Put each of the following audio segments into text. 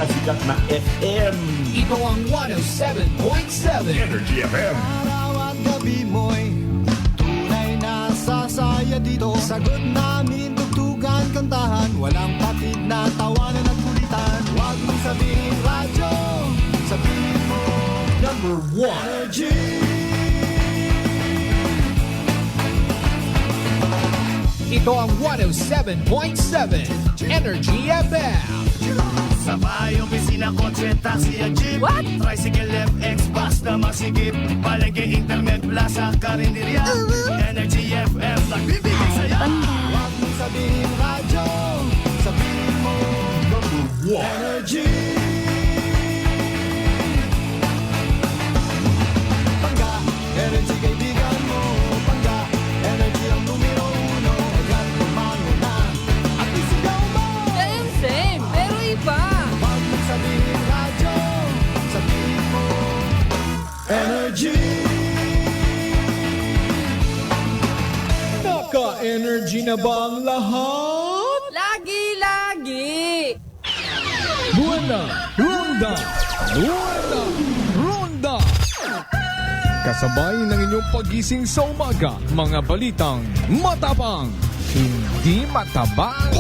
pinakasikat na FM. Ito ang 107.7 Energy FM. Araw at gabi mo'y tunay na sasaya dito. Sagot namin, tugtugan, kantahan, walang patid na tawanan at kulitan. Huwag mong sabihin radyo, sabihin mo Number 1. Energy. Ito ang 107.7 Energy FM. Sa bahay, opisina, kotse, taxi at jeep. What? Tricycle, FX, bus na masikip. Palengke, internet, plaza, karinderya. Energy FM, nagbibigay saya. Huwag mong sabihin radyo, sabihin mo Number 1. Energy. Pangga, energy kaibigan mo. Pangga, energy ang numero uno. Agad lumango na at isigaw mo. Same, pero iba. Huwag mong sabihin radyo, sabihin mo Energy. Naka-energy na ba ang lahat? Lagi-lagi. Buena Ronda! Buena Ronda! Kasabay ng inyong pagising sa umaga, mga balitang matapang, hindi matabang.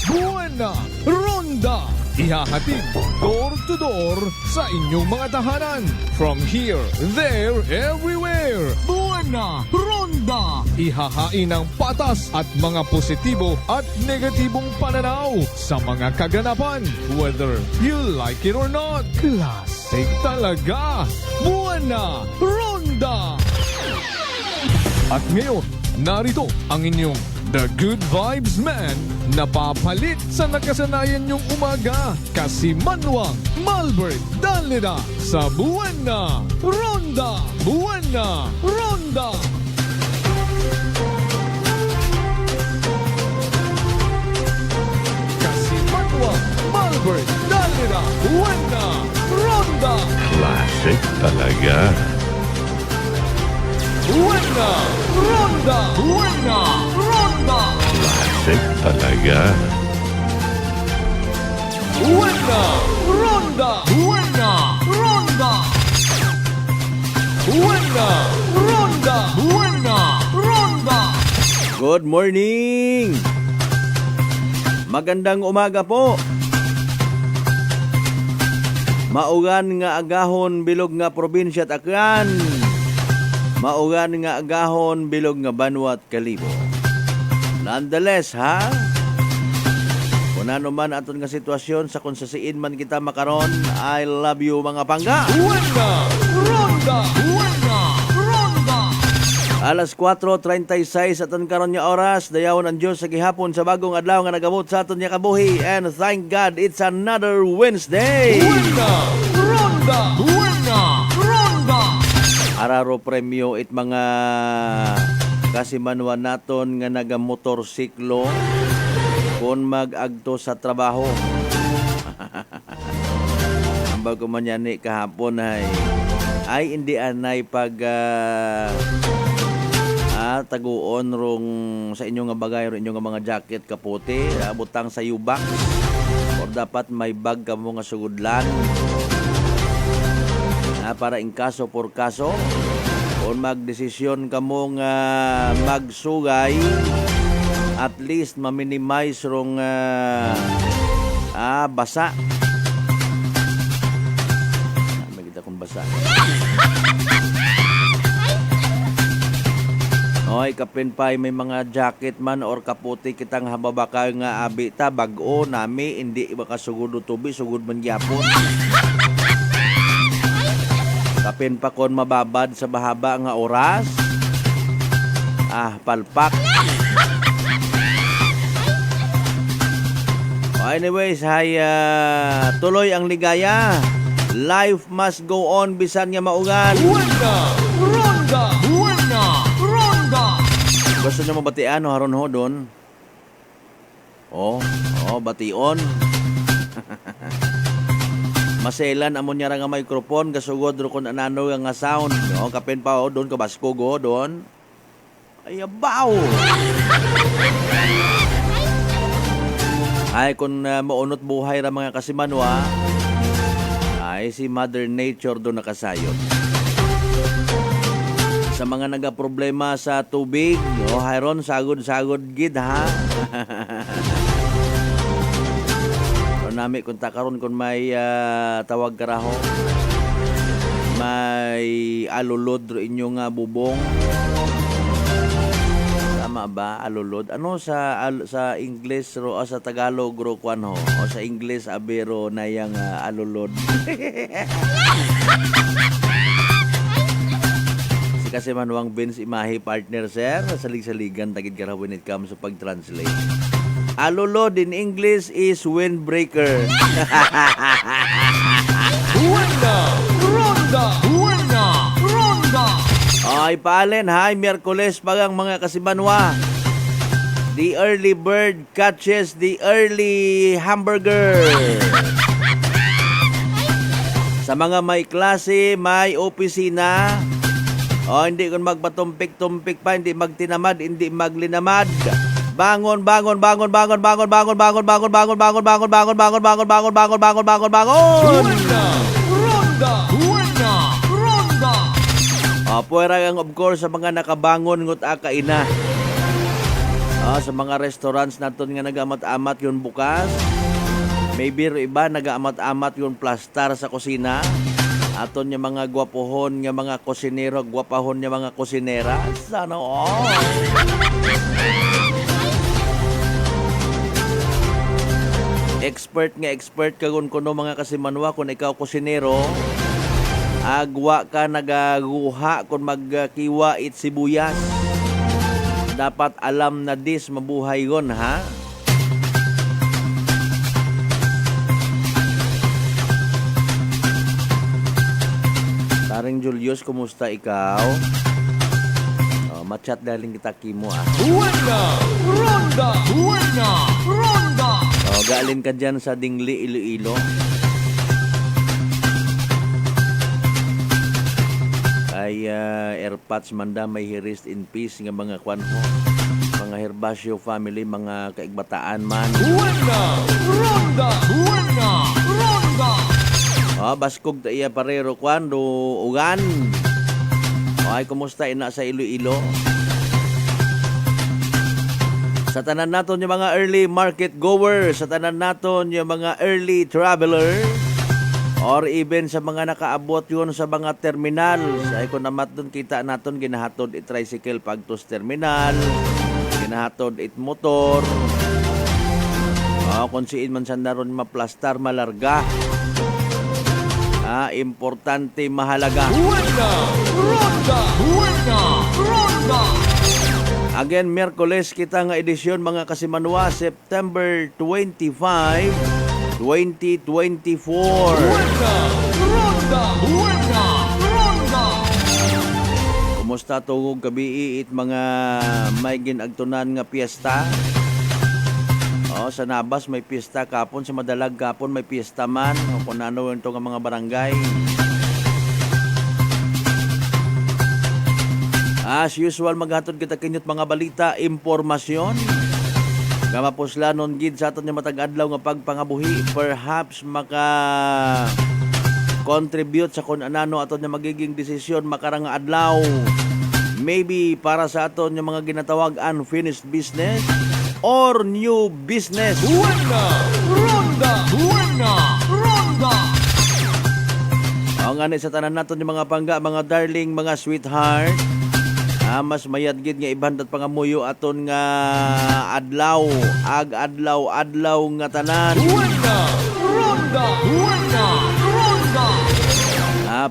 Buena Ronda! Ihahatid door to door sa inyong mga tahanan. From here, there, everywhere. Buena Ronda! Ihahain ang patas at mga positibo at negatibong pananaw sa mga kaganapan. Whether you like it or not. Classic talaga. Buena Ronda! At ngayon, narito ang inyong The Good Vibes Man na papalit sa nakasanayan niyong umaga. Kasi Manuang Malbert Dalera sa Buena Ronda! Buena Ronda! Kasi Manuang Malbert Dalera Buena Ronda! Classic talaga. Buena Ronda! Buena Ronda! Classic talaga. Buena Ronda! Buena Ronda! Buena Ronda! Buena Ronda! Good morning! Magandang umaga po. Maugan nga agahon bilog nga probinsya at Aklan. Maugan nga agahon bilog nga Banwa at Kalibo. Nonetheless, ha? Kung ano man aton nga sitwasyon sa kung sasiin man kita makaron, I love you mga pangga. Buena Ronda! Buena Ronda! Alas 4:36 aton karon nga oras, dayawon ang Dios sa gihapon sa bagong adlaw nga nagabot sa aton nga kabuhi, and thank God it's another Wednesday. Buena Ronda! Buena Ronda! Araro premyo it mga kasimanwan naton nga nagamotorsiklo kung mag-agto sa trabaho. Ang bago man yan kahapon ay hindi anay pag taguon rong sa inyong nga bagay ro inyong nga mga jacket kaputi, butang sa yubak, or dapat may bag ka mo nga sugudlan para in kaso por kaso kung magdesisyon ka mo nga magsugay, at least ma-minimize rong basa. Magkita kong basa. Oy, kapin pa may mga jacket man or kaputi kitang hababaka nga abita bag-o nami hindi makasugod tubi sugod man gyapon. Kapin pa kon mababad sa bahaba nga oras. Palpak. Anyways, tuloy ang ligaya. Life must go on bisan nga maugan. Buena Ronda! Buena Ronda! Gusto nyo mabatian o haron ho doon? Bation. Maselan amon niya nga microphone kasugod ro kon anano nga sound. Kapin pa doon ka basko go doon. Ay abaw. Ay kung maunot buhay ra mga kasimanwa, ay si Mother Nature do nakasayod. Sa mga nagaproblema sa tubig, hayron sagod-sagod gid ha. Nami kung takaron kung may tawag karaho, may alulod ro inyong bubong. Tama ba? Alulod. Ano sa English ro o sa Tagalog ro kwan ho? O sa English abero na yang alulod. Si kasi manuang Vince Imahe partner sir, salig-saligan tagid kara when it comes sa pag-translate. Alulod in English is windbreaker. Buena! Ronda! Buena! Ronda! Ay paalen hay Miyerkules pagang mga kasibanwa. The early bird catches the early hamburger. Sa mga may klase, may opisina, hindi kung magpatumpik-tumpik pa, hindi magtinamad, hindi maglinamad. Bangon, bangon, bangon, bangon, bangon, bangon, bangon, bangon, bangon, bangon, bangon, bangon, bangon, bangon, bangon, bangon, bangon, bangon, bangon. Buena! Ronda! Buena! Ronda! Puwera ang of course sa mga nakabangon ngut akaina. Sa mga restaurants naton nga nagamat-amat yun bukas. Maybe iba nagaamat-amat yun plastar sa kusina. Aton nga mga gwapohon nga mga kusinero, gwapahon nga mga kusinera. Sana all. Expert kagun kuno mga kasimanwa kung ikaw kusinero, agwa ka nagaguha kung magkiwa it sibuyas. Dapat alam na dis mabuhay gon ha. Taring Julius, kumusta ikaw? Machat daling kita kimo Buena! Ronda! Buena! Ronda! Gaalin ka dyan sa Dingli, Iloilo. Ay airpods manda may rest in peace nga mga kwan mo. Mga Herbasio family, mga kaigbataan man. Buena! Ronda! Buena! Ronda! Baskog ta iya parero kwan do ugan. Ay kumusta ina sa Iloilo? Sa tanan naton yung mga early market goer, sa tanan naton yung mga early traveler, or even sa mga nakaabot yun sa mga terminal. Sa kung namat doon kita naton ginahatod it tricycle pagtos terminal, ginahatod it motor. Kung siin man sandaron maplastar malarga. Importante mahalaga. Buena! Ronda! Buena! Ronda! Again, Miyerkules kita nga edisyon mga kasimanwa, September 25, 2024. Buena! Ronda! Buena! Ronda! Kumusta tungog gabi it mga may ginagtunan nga piyesta? Sa Nabas may piyesta kapon, sa Madalag kapon may piyesta man. Kung ano ito nga mga barangay. As usual, maghatod kita kinyot mga balita, impormasyon. Gamapuslanon gid sa aton nga matag-adlaw nga pagpangabuhi. Perhaps contribute sa kung anano aton nga magiging desisyon makarang adlaw. Maybe para sa aton nga mga ginatawag unfinished business or new business. Buena! Ronda! Buena! Ronda! Nga sa tanan naton yung mga pangga, mga darling, mga sweetheart. Mas mayadgid nga ibandat pangamuyo aton nga adlaw, adlaw nga tanan. Buena! Ronda! Buena! Ronda!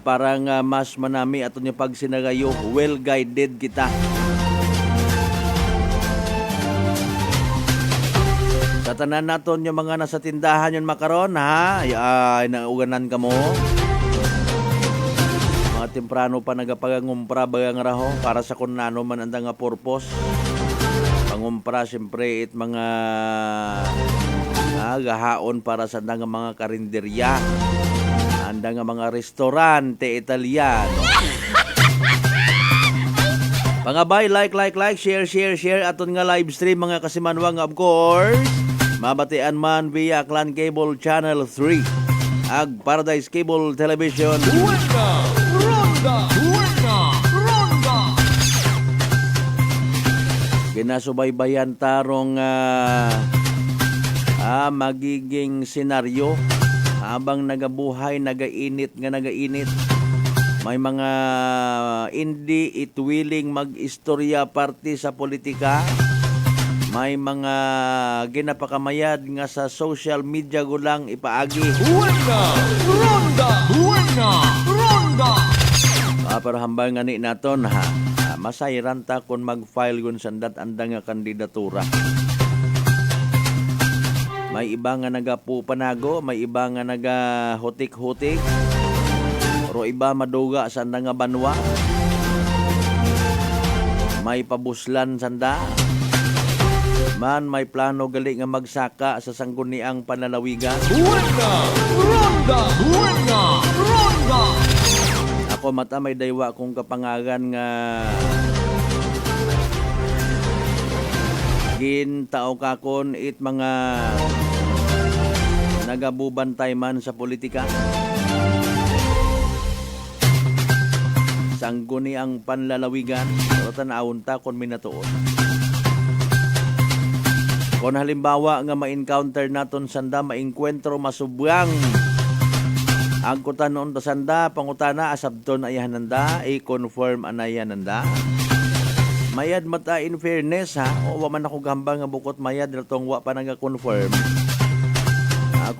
Parang mas manami aton yung pagsinagayo, well guided kita. Sa tanan naton yung mga nasa tindahan yun makaron ha, nauganan ka mo. Mga temprano pa nagapagangumpra bagang raho para sa kung ano man ang nga purpose. Pangumpra siyempre it mga gahaon para sa nga mga karinderya, anda nga mga restaurante Italiano. Pangabay, like, share aton nga live stream mga kasimanwang, of course. Mabatian man via Clan Cable Channel 3 ag Paradise Cable Television. Buena! Ronda! Buena! Ronda! Ginasubaybayan tarong magiging senaryo habang nagabuhay, nagainit. May mga hindi itwiling mag-istorya parte sa politika. May mga ginapakamayad nga sa social media gulang ipaagi. Buena! Ronda! Buena! Ronda! Pero hambal nga ni naton ha. Masayran ta kung mag-file gun sandat andang nga kandidatura. May iba nga nagapupanago, may iba nga nagahutik-hutik. Pero iba maduga sanda nga banwa. May pabuslan sanda. Man may plano gali nga magsaka sa sangguniang panlalawigan. Buena! Ronda! Buena! Ronda! Ako mata may daywa kong kapangagan nga gintao kakon it mga nagabubantay man sa politika. Sangguni ang panlalawigan, pero tanawon ta kung minatuon. Kung halimbawa nga ma-encounter naton sanda, ma-enkwentro masubyang ang kutanon ta sanda, pangutana asabton ayahananda, i-confirm anayananda. Mayad mata in fairness ha, o waman ako gambang nga bukot mayad natong wa pa naga-confirm.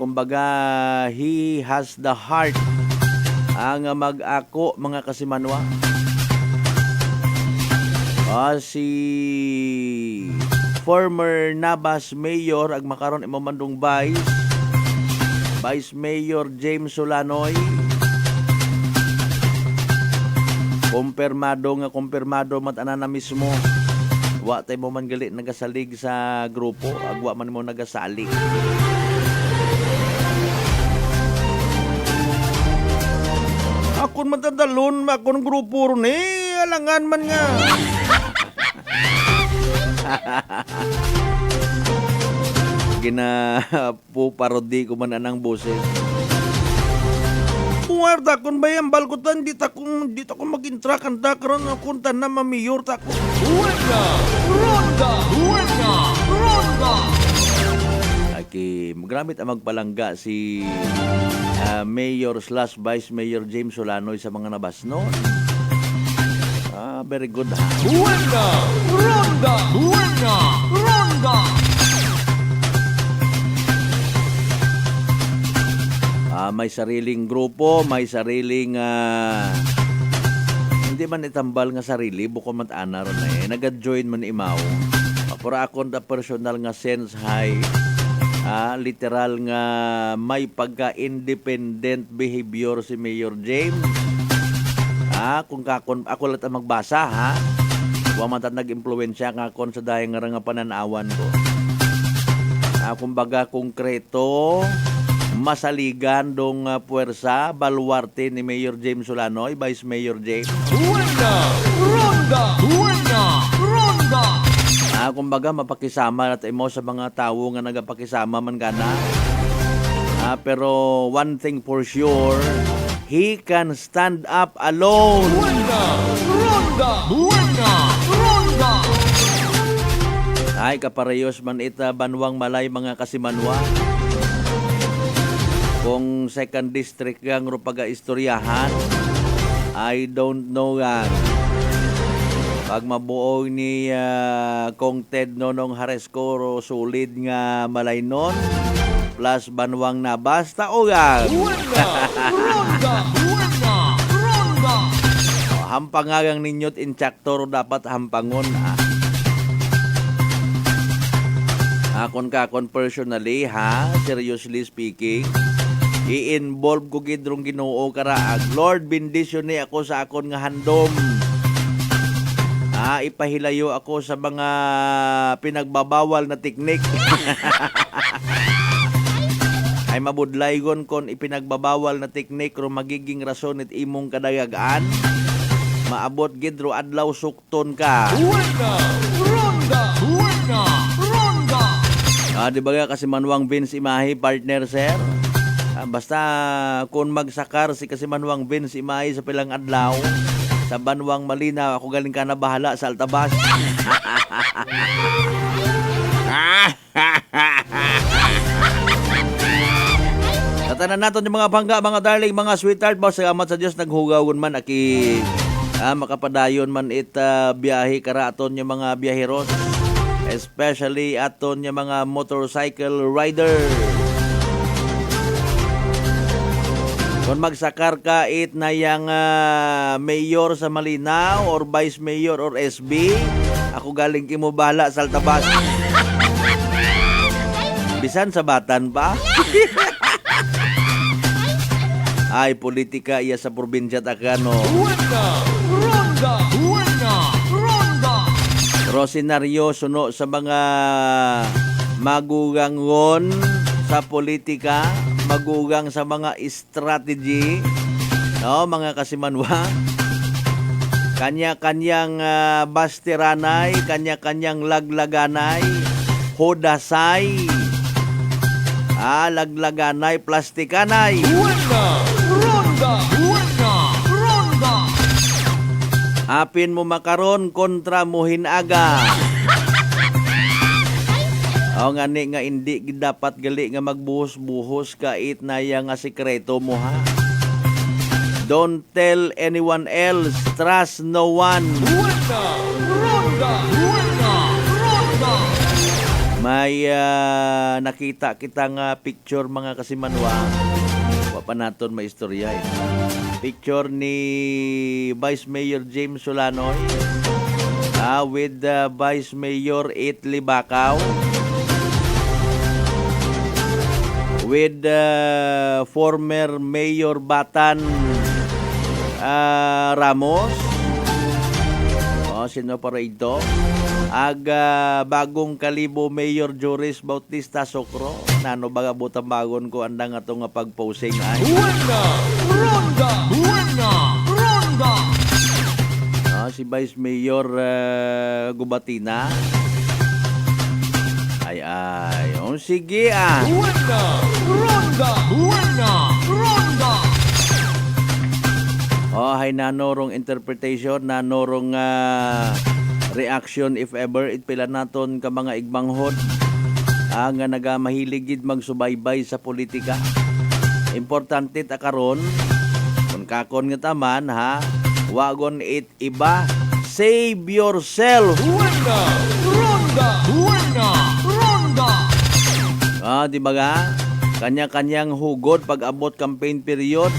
Kumbaga, he has the heart ang mag-ako mga kasimanwa. Si former Nabas Mayor ag makaron imamandong Vice Mayor James Solanoy. Kumpirmado matana na mismo. Wa tay mo man gali nagasalig sa grupo, agwa man mo nagasalig. Akon matadalon, akon grupo ron alangan man nga. Parody ko man anang boses. Puwarta kon ba yung balkutan, di ta ko mag-intrak ang dakaron ng kunta na mamiyor ta ko. Buena! Ronda! Buena! Ronda! Magramit ang magpalangga si Mayor/Vice Mayor James Solanoy sa mga nabas no. Very good ha. Buena! Ronda! Buena! Ronda! May sariling grupo, may sariling hindi man itambal nga sarili, bukod man ana ron nag-join man imaw. Pero akon ta personal nga sense hay literal nga may pagka-independent behavior si Mayor James. Kung kakon ako lang magbasa ha. Wa man ta nag-impluwensya nga kon sa dayang nga pananawan ko. Kumbaga konkreto, masaligan dong puwersa, baluarte ni Mayor James Solanoy, Vice Mayor James. Buena! Ronda! Buena! Ronda! Kumbaga mapakisama natin mo sa mga tao nga nagapakisama man gana. Pero one thing for sure, he can stand up alone. Buena! Ronda! Buena! Ronda! Ay kaparehos man ita banwang malay mga kasimanwa. Kung second district gang rupaga istoryahan, I don't know gang. Pag mabuo ni Kong Ted Nonong Haresco sulid nga malaynon plus banwang na basta o gang. Buena! Ronda! Buena! Ronda! Hampangagang ninyot inchaktor dapat hampangon. Kakon personally seriously speaking, i-involve ko gidrong Ginoo karaag. Lord, bendisyon ni ako sa akon nga handom. Ipahilayo ako sa mga pinagbabawal na teknik. Ay mabudlaygon kon ipinagbabawal na teknik ro magiging rason it imong kadagagaan. Maabot gidro adlaw sukton ka. Buena! Ronda! Buena! Ronda! Di ba nga kasi Manuang Vince Imahe, partner, sir? Basta kung magsakar si kasi Manuang Vince Imahe sa pilang adlaw, sa Banwang Malinaw, ako galing ka na bahala sa Altabas. Tatanan natin yung mga bangga, mga darling, mga sweetheart, boss. Salamat sa Diyos, naghugawan man, aki makapadayon man biyahe karaton yung mga biyaheros. Especially aton yung mga motorcycle rider. Kung magsakar ka na yung mayor sa Malinaw or vice mayor or SB, ako galing kimubala sa Altabas. Bisan sa batan pa. Ay, politika iya sa probinsya Takano. Buena, ronda, buena, ronda. Rosenaryo suno sa mga magugangon sa politika, magugang sa mga strategy, no, mga kasimanwa. Kanya-kanyang bastiranay, kanya-kanyang laglaganay, hodasay, laglaganay, plastikanay. Buena, ronda, buena, ronda. Apin mo makaron kontra mo hinaga. O nga ni nga hindi dapat gali nga magbuhos-buhos kait na yang nga sikreto mo, ha. Don't tell anyone else. Trust no one. Buena, ronda, buena, ronda. May nakita kita nga picture, mga kasimanwa. Wa pa naton may istorya. Picture ni Vice Mayor James Solanoy with Vice Mayor Itli Bacau, with former Mayor Batan Ramos. Sino para ito? Bagong Kalibo Mayor Joris Bautista Socro. Nano baga butang bagon ko andang ato nga pagposing ay. Buena, ronda, buena, ronda. Si Vice Mayor Gubatina. Ay. Sige Buena, ronda, buena, ronda. Hay nanorong interpretation, nanorong reaction if ever itpila naton ka mga igbanghod nga nagamahiligid magsubaybay sa politika. Importante ta karon kung kakon nga taman, ha, wagon it iba, save yourself. Buena, ronda, buena, ronda. Di ba ga? Kanya-kanyang hugod pag abot campaign period.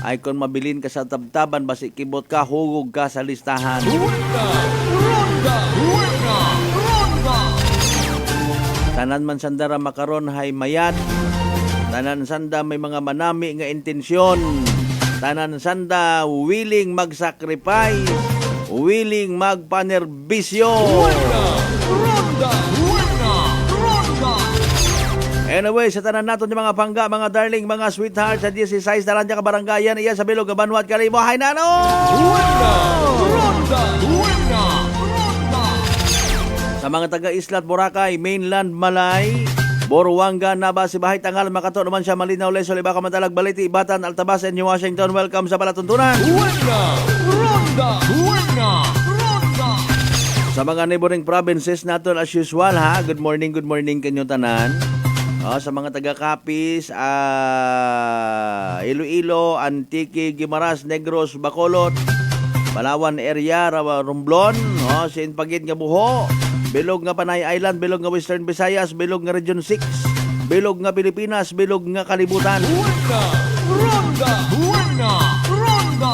Ay kung mabilin ka sa tabtaban, basi kibot ka, hugog ka sa listahan. Buena, ronda, buena, ronda. Tanan man sandara makaron hay mayad. Tanan sanda may mga manami nga intensyon. Tanan sanda willing mag-sacrifice, willing magpanerbisyo. Buena, ronda, buena, ronda. Anyway, sa tanan naton yung mga pangga, mga darling, mga sweetheart sa 16 na lang kabarangayan, iya sa Bilog, Banwat, Kalibo. Hay nano! Buena, ronda, buena, ronda. Sa mga taga-Islat, Boracay, Mainland, Malay, Boruanga, Naba, Sibahay, Tangal, Makato, naman siya, Malinaw, Leso, Libaca, Mantalag, Baliti, Ibatan, Altabas, and New Washington. Welcome sa Palatuntunan. Buena, ronda, buena, ronda. Sa mga neighboring provinces natin, as usual, ha, good morning kanyo tanan. Sa mga taga-Capiz, Iloilo, Antique, Guimaras, Negros, Bacolod, Palawan area, Romblon, Saint Pagit nga Buho, Bilog nga Panay Island, Bilog nga Western Visayas, Bilog nga Region 6, Bilog nga Pilipinas, Bilog nga Kalibutan. Buena, ronda, buena, ronda.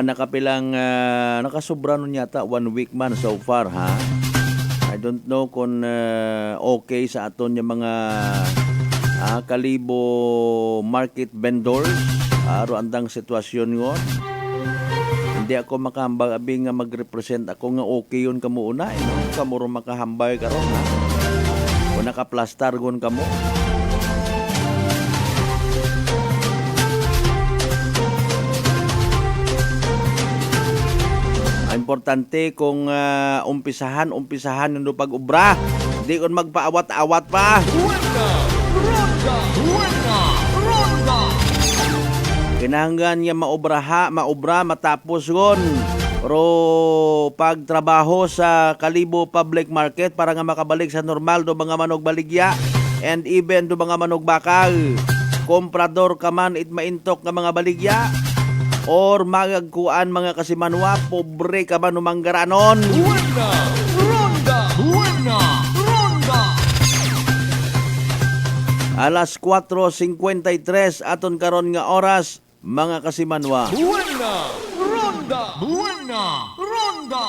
Nakapilang, nakasubra nun yata, 1 week man so far, ha? I don't know kung okay sa aton yung mga Kalibo market vendors. Andang sitwasyon ngon. Hindi ako makahambag abing nga mag-represent ako nga okay yun kamo una. Kamuro makahambay karon, ha? Kung nakaplastar gon kamo. Importante kung umpisahan yung pag-ubra Di kon magpaawat-awat pa. Buena. Ronda. Buena. Ronda. Kinahanglan niya maobra matapos gon. Pero pagtrabaho sa Kalibo Public Market para nga makabalik sa normal do mga manog baligya and even do mga manog bakal. Komprador ka man it maintok nga mga baligya or magagkuan mga kasimanwa, pobre ka man umanggaranon. Buena. Ronda. Buena. Ronda. Alas 4:53 aton karon nga oras mga kasimanwa. Buena. Ronda. Buena. Ronda.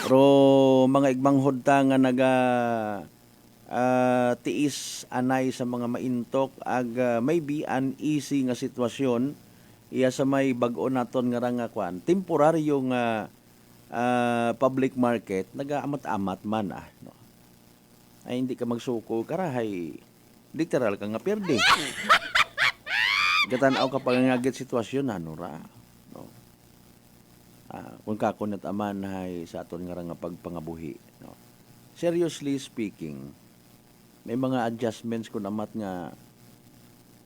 Pero mga igmanghod ta nga naga tiis anay sa mga maintok ag maybe uneasy nga sitwasyon iya sa may bag-o naton nga nga kwan temporaryo nga public market nagaamat-amat man no? Ay hindi ka magsuko karahay literal ka nga perde. Gatanaw ka pangangagit sitwasyon ano ra no. Kung kakunat aman hay sa aton nga pagpangabuhi no. Seriously speaking, may mga adjustments kun amat nga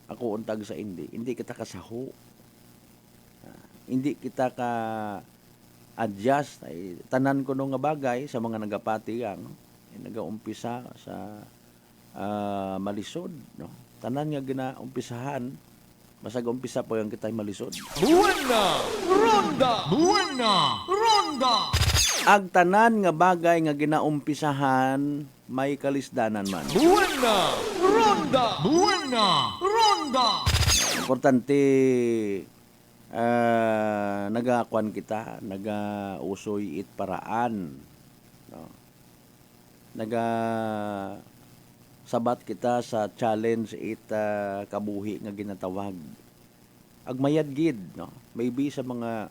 ako untag sa hindi kita kasaho. Hindi kita ka adjust ay tanan ko nga bagay sa mga nagapati ang nagaumpisa sa malisod no. Tanan nga ginaumpisahan basag umpisa pa yung kitay malisod. Buena. Ronda. Buena. Ronda. Ag tanan nga bagay nga ginaumpisahan may kalisdanan man. Buena. Ronda. Buena. Ronda. Importante nagakuan kita, nagausoy it paraan. No? Sabat kita sa challenge it kabuhi nga ginatawag. Agmayad gid no. Maybe sa mga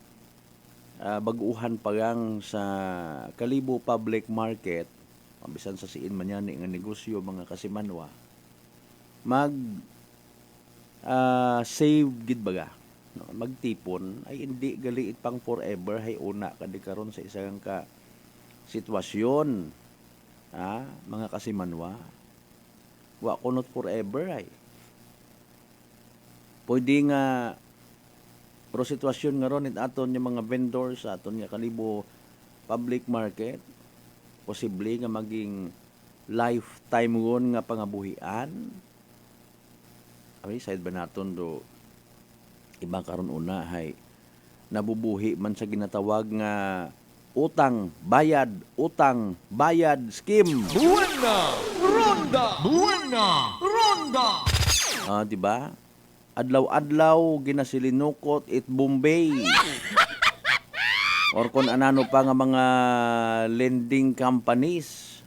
baguhan pa lang sa Kalibo Public Market, bisan sa siin man yan nga negosyo mga kasimanwa, mag save gid baga. No, magtipon ay hindi galiit pang forever hay una kadi karon sa isang ka sitwasyon mga kasimanwa wa kunot forever ay pwede nga pero sitwasyon nga ron aton yung mga vendors aton nga Kalibo Public Market posible nga maging lifetime gon nga pangabuhian ay side ba naton do iba karon una hay nabubuhi man sa ginatawag nga utang bayad scheme. Buena. Ronda. Buena. Ronda. Di ba? Adlaw-adlaw ginasilinukot it Bombay. Or kung anano pa nga mga lending companies,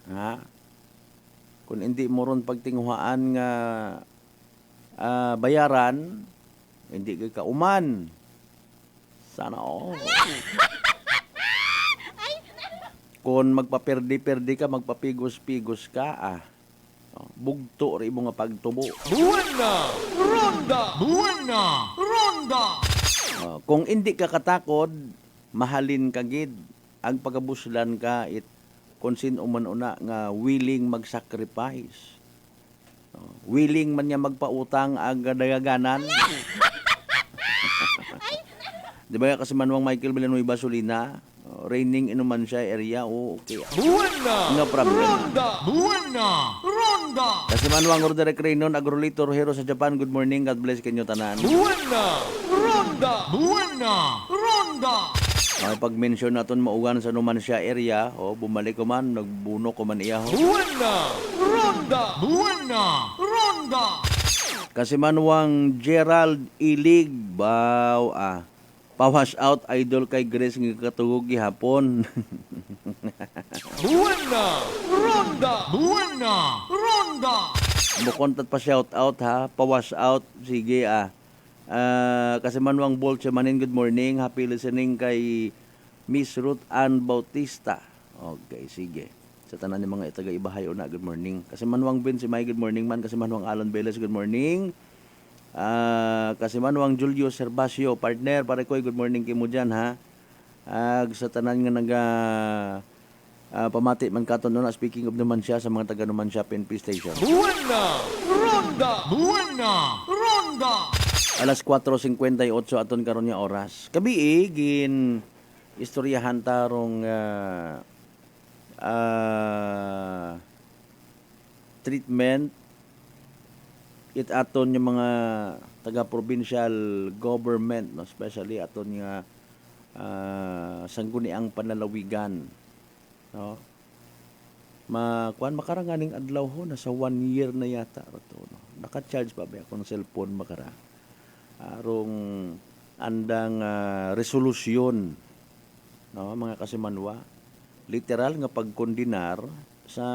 kung hindi mo ron pagtinguhaan nga bayaran, hindi ka kauman. Sana all. Kung magpaperdi-perdi ka, magpapigos-pigos ka, bugto rin mo nga pagtubo. Buena. Ronda. Buena. Ronda. Kung hindi ka katakod, mahalin ka gid. Ang pagabuslan ka, kung sino man una nga willing mag-sacrifice. Willing man niya magpautang ang dagaganan. Di ba kasi manwang Michael Villanueva Solina, raining inuman siya area, okay. Buena. No problem. Ronda. Buena. Ronda. Kasi manwang Roderick Reynon, Agrolito Hero sa Japan, good morning, God bless kanyo tanan. Buena. Ronda. Buena. Ronda. Pag-mention naton maugan sa Numancia area, bumalik ko man, nagbuno ko man iya. Buena. Ronda. Buena. Ronda. Kasi manwang Gerald Ilig, pawash out idol kay Grace nga katugog gihapon. Buena. Ronda. Buena. Ronda. Bukontat pa shout out pawash out sige kasi manwang Bolt Manin, good morning, happy listening kay Miss Ruth Ann Bautista. Okay, sige. Sa tanan ni mga itaga ibahay una, good morning. Kasi manwang Ben si May, good morning man. Kasi manwang Alan Beles, good morning. Kasi manwang Julio Servacio, partner, pare ko, good morning kay mo dyan, sa tanan nga pamati man katon na speaking of Numancia sa mga taga Numancia PNP station. Buena. Ronda. Buena. Ronda. Alas 4:58 aton karon nga oras. Kabi gin istoryahan tarong treatment it aton yung mga taga-provincial government, no, especially aton nga sangguniang panlalawigan, no. Makaranganing adlaw ho na sa 1 year na yata to, no. Naka-charge pa ba akong cellphone makara. Arong andang resolusyon, no, mga kasimanwa, literal nga pagkondinar sa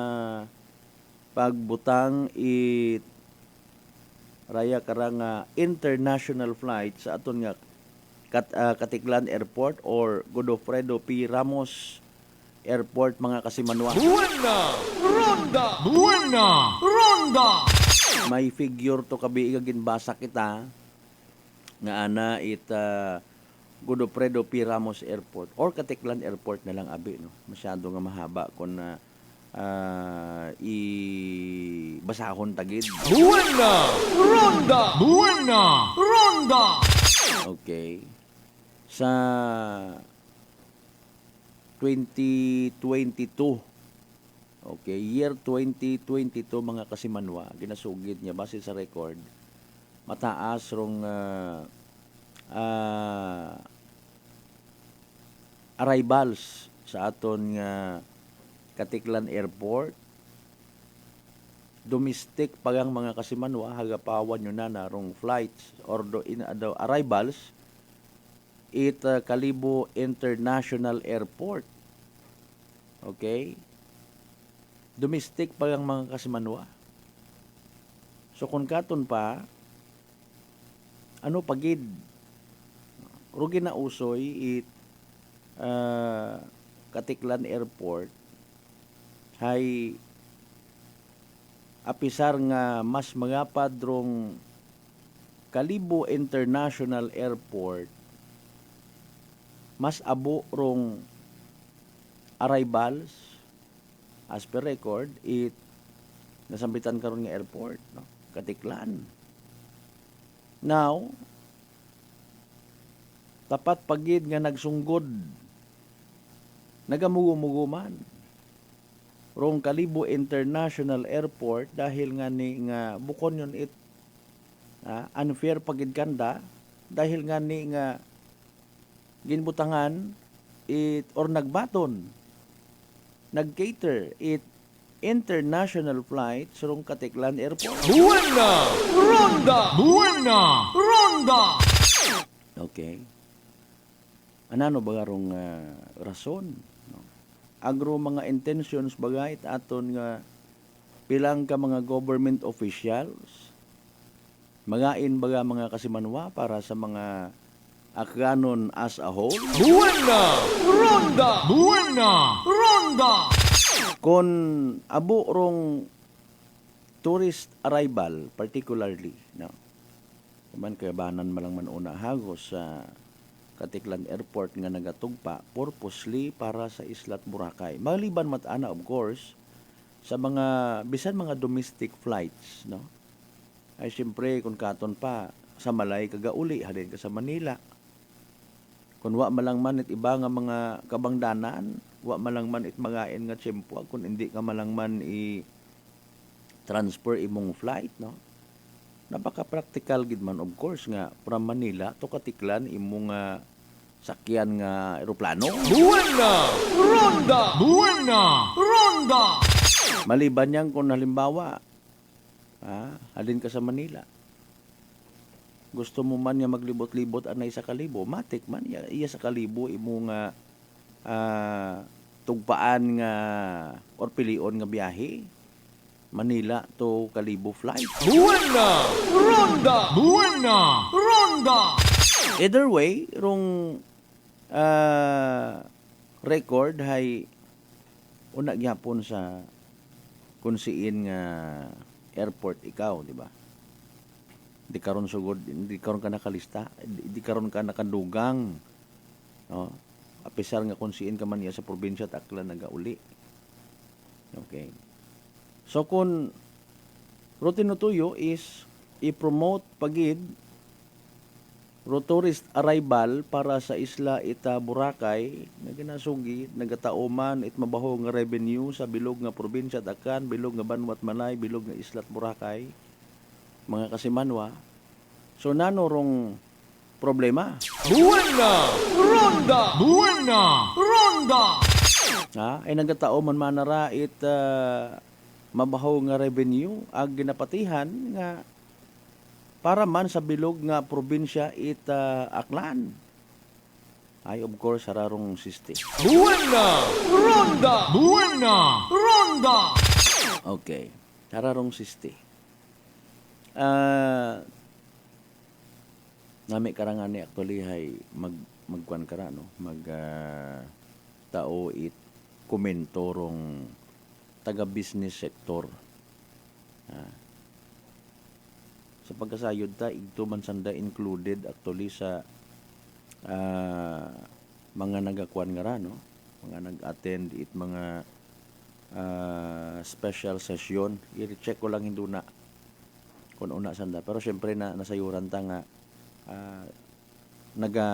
pagbutang it raya karang international flight sa aton nga Katiklan Airport or Godofredo P. Ramos Airport, mga kasimanwa. Buena. Ronda. Buena. Ronda. May figure to kabi ginbasa kita nga ana it Godofredo P. Ramos Airport or Katiklan Airport na lang abi, no. Masyado nga mahaba kun basahon tagid. Buena. Ronda. Buena. Ronda. Okay. Sa 2022. Okay, year 2022 mga kasimanwa, ginasugid niya base sa record. Mataas rong arrivals sa aton nga Katiklan Airport. Domestic pagang mga kasimanwa hagapawan nyo na narong flights or arrivals it Kalibo International Airport. Okay? Domestic pagang mga kasimanwa. So kung katon pa ano pagid rugi na usoy it Katiklan Airport hay apisar nga mas mga padrong Kalibo International Airport mas abo rong arrivals as per record it nasambitan karon nga airport, no, Katiklan. Now tapat pagid nga nagsunggod nagamugo-muguman rong Kalibo International Airport dahil nga ni nga bukon yun it unfair pagid kanda dahil nga ni nga ginbutangan it or nagbaton nagcater it international flight rong Katiklan Airport. Buena. Ronda. Buena. Ronda. Okay. Anano ba rong rason? Agro mga intentions bagay aton nga pilang ka mga government officials magain baga mga kasimanwa para sa mga Akganon as a whole. Buena. Ronda. Buena. Ronda. Kon abo rong tourist arrival particularly, no, man kayabanan malang man una hagos sa Katiklan Airport nga nagatugpa purposely para sa Islat Boracay. Maliban matana of course sa mga bisan mga domestic flights, no. Ay siyempre kung katon pa sa Malay kagauli halin ka sa Manila. Kung wa malang man it iba nga mga kabangdanan, wa malang man it magain nga tiyempo kung hindi ka malang man i transfer imong flight, no. Napaka-practical gid man of course nga from Manila to Katiklan imong sakyan nga eroplano. Buena. Ronda. Buena. Ronda. Maliban yan kung halimbawa halin ka sa Manila. Gusto mo man nga maglibot-libot anay sa Kalibo, matik man iya sa Kalibo imong tugpaan nga or pilion nga biyahe. Manila to Kalibo flight. Buena. Ronda. Buena. Ronda. Either way, rong record hay una gyapon sa kung siin nga airport ikaw, di ba? Di karon sugod, di karon ka nakalista, di karon ka nakadugang, no? Apisar nga kung siin ka man iya sa probinsya at Aklan nagauli. Okay. So kung Routine Tuyo is i-promote pagid tourist arrival para sa isla ita Boracay nga ginasugi nagatauman it mabaho nga revenue sa bilog nga probinsya Dakan, bilog nga Banwat Manay, bilog nga islat Boracay, mga kasimanwa. So nanorong problema. Buena! Ronda! Buena! Ronda! Ay nagatauman manara it mabaho nga revenue ag ginapatihan nga para man sa bilog nga probinsya it Aklan. Ay of course hararong siste. Buena! Ronda! Buena! Ronda! Okay. Hararong siste. Nami karangan ni actually hay magkuan kara no tao it komentorong taga business sector. Sa pagkasayod ta igto man sanda included actually sa mga nagakuan nga ra no, mga nag-attend it mga special session. I-check ko lang hinduna kung una sanda, pero syempre na nasayuran ta nga naga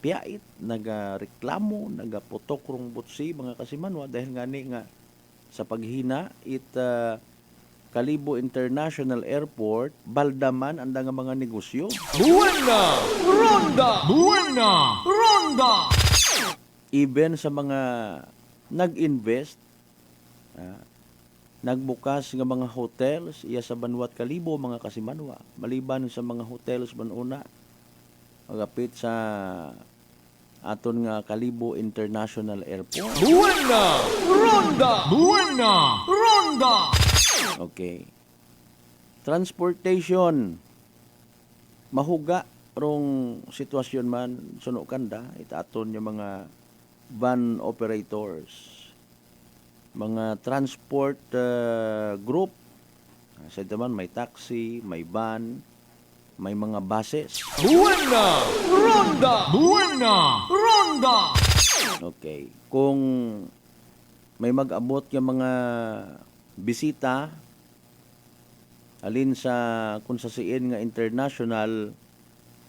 piyait, nagareklamo, nagaputok rong butsi mga kasimanwa dahil ngani nga sa paghina it Kalibo International Airport, baldaman ang nga mga negosyo. Buena! Ronda! Buena! Ronda! Even sa mga nag-invest, nagbukas nga mga hotels, iya sa Banwat Kalibo, mga kasimanwa. Maliban sa mga hotels man una, magapit sa aton nga Kalibo International Airport. Buena! Ronda! Buena! Ronda! Okay. Transportation. Mahuga rong sitwasyon man suno kanda itaton yung mga van operators, mga transport group. Sa man may taxi, may van, may mga buses. Buena! Ronda! Buena! Ronda! Okay. Kung may mag-abot yung mga bisita alin sa kung sa siin nga international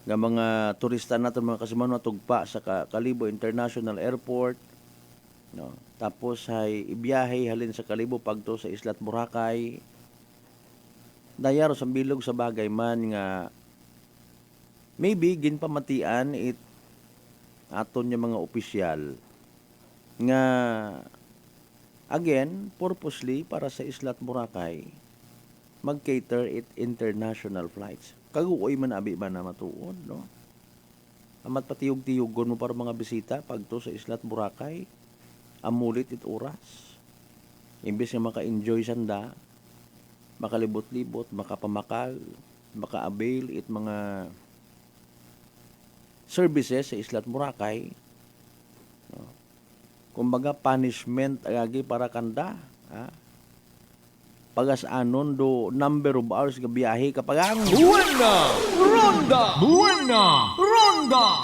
nga mga turista naton mga kasimanwa tugpa sa Kalibo International Airport no, tapos ay ibiyahe halin sa Kalibo pagto sa Islat Boracay, dayaro sa bilog sa bagay man nga maybe ginpamatian it aton yung mga opisyal nga again, purposely para sa Islat Boracay, mag-cater it international flights. Kaguoy man abi ba na matuod, no? Amat patiyog-tiyogon mo para mga bisita pagto sa Islat Boracay, amulit it oras. Imbes nga maka-enjoy sanda, makalibot-libot, makapamakal, maka-avail it mga services sa Islat Boracay, no? Kumbaga punishment agagi para kanda, pagas-anon do number of hours nga biyahe kapag ang Buena! Ronda! Buena! Ronda!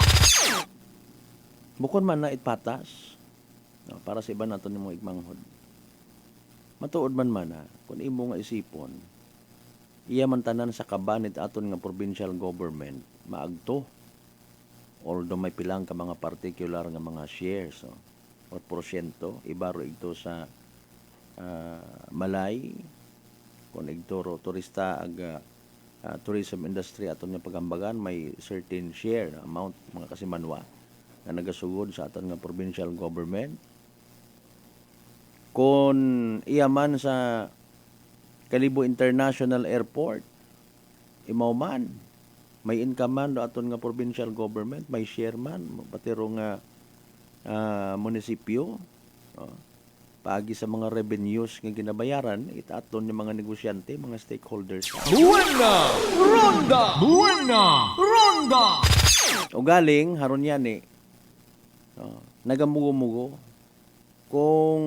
bukod man na itpatas no, para sa iba naton nimo igmanghod. Matuod man kung imo nga isipon, iya man tanan sa kabanit aton nga provincial government maagto, although may pilang ka mga particular nga mga shares no, or porsyento, ibaro ito sa Malay, kung igtoro turista ag tourism industry aton nga pagambagan may certain share amount mga kasimanwa nga nagasugod sa aton nga provincial government. Kung iyaman sa Kalibo International Airport, imaw man may income man do aton nga provincial government, may share man pati ro nga munisipyo, paagi sa mga revenues nga ginabayaran itaton yung mga negosyante, mga stakeholders. Buena! Ronda! Buena! Ronda! O galing haron yan nagamugo-mugo kung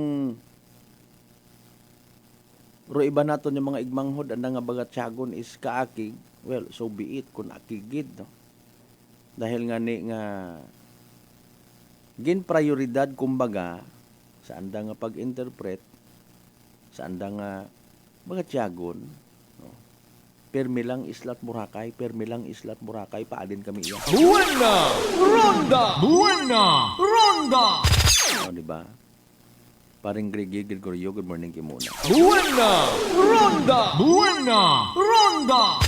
ro iba naton yung mga igmanghod anda nga bagatsagon is kaakig, well so be it kung akigid no? Dahil nga ni nga gin prioridad kumbaga sa anda nga pag-interpret sa andang mga tiyagon. No? Permi lang Islat Boracay, paalin kami iya. Buena! Ronda! Buena! Ronda! O, di ba? Paring Gregorio, good morning kayo muna. Buena! Ronda! Buena! Ronda!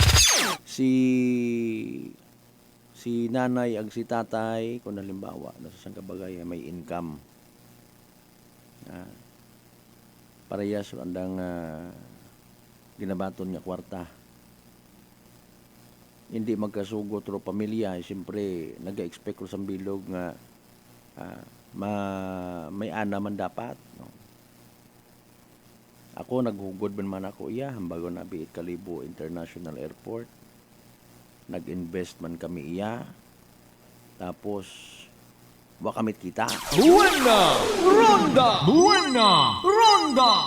Si nanay ag si tatay, kung halimbawa, nasa isang kabagay, may income. Parehas andang ginabaton nga kwarta. Hindi magkasugot ro pamilya, siyempre nag-expect ko sa bilog nga may ana man dapat. No? Ako naghugod man ako hambago na Biit Kalibo International Airport. Nag-invest man kami tapos wa kamit kita. Buena! Ronda! Buena! Ronda!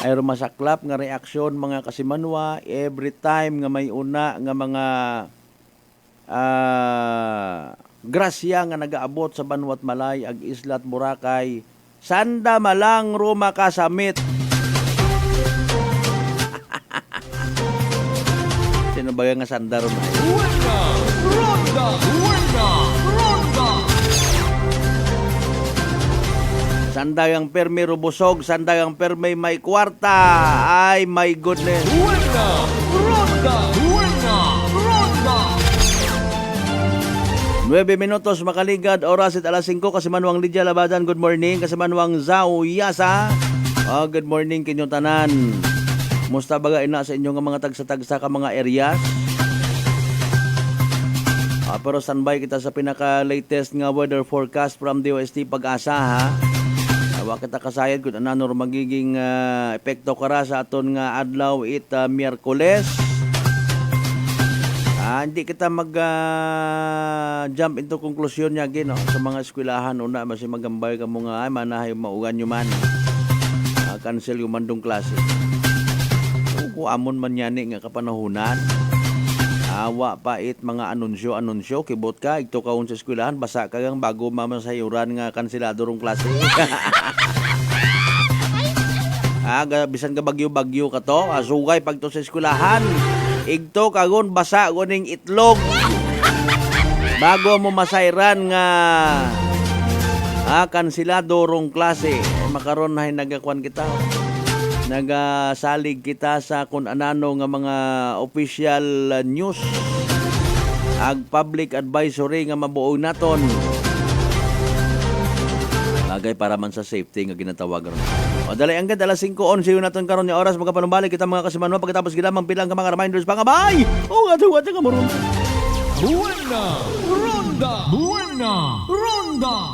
Ay masaklap nga reaksyon mga kasimanwa every time nga may una nga mga grasya nga nagaabot sa Banwat Malay ag Islat Boracay, sanda malang ruma kasamit. Sino ba nga sanda ron? Buena! Ronda! Buena! Ronda! Sandagang permi rubusog, sandagang permi may kwarta. Ay, my goodness. Buena! Ronda! Buena! Ronda! 9 minutos makaligad, oras at alas 5, Kasimanwang Lydia Labadan, good morning. Kasimanwang Zao Yasa, good morning kinyong tanan. Musta baga ina sa inyong mga tagsa-tagsa ka mga areas? Pero standby kita sa pinaka-latest nga weather forecast from DOST Pag-asa ha. Wa kita kasayad kung ano magiging epekto kara sa aton nga adlaw Miyerkules. Hindi kita jump into konklusyon niya no? Sa mga eskwelahan una mas magambay ka mo nga manahay maugan nyo man. Cancel yung mandong klase. Kung amon man yani nga kapanahunan. Awa pa mga anunsyo kibot ka ito kaon sa eskwelahan basa ka gang bago mamasayuran nga kanselado rong klase. Bisan ka bagyo ka to, sugay pag to sa eskwelahan. Igto kagon basa goning itlog. Bago mo masayran nga kanselado rong klase, makaron na nagakuan kita. Nagasalig kita sa kung anano nga mga official news ag public advisory nga mabuo naton bagay para man sa safety nga ginatawag ron. O dali ang ganda 5:11 yun naton karon nga oras magapanumbalik kita mga kasimanwa pagkatapos ginamang pilang ka mga reminders pangabay. Ato nga maron. Buena! Ronda! Buena! Ronda!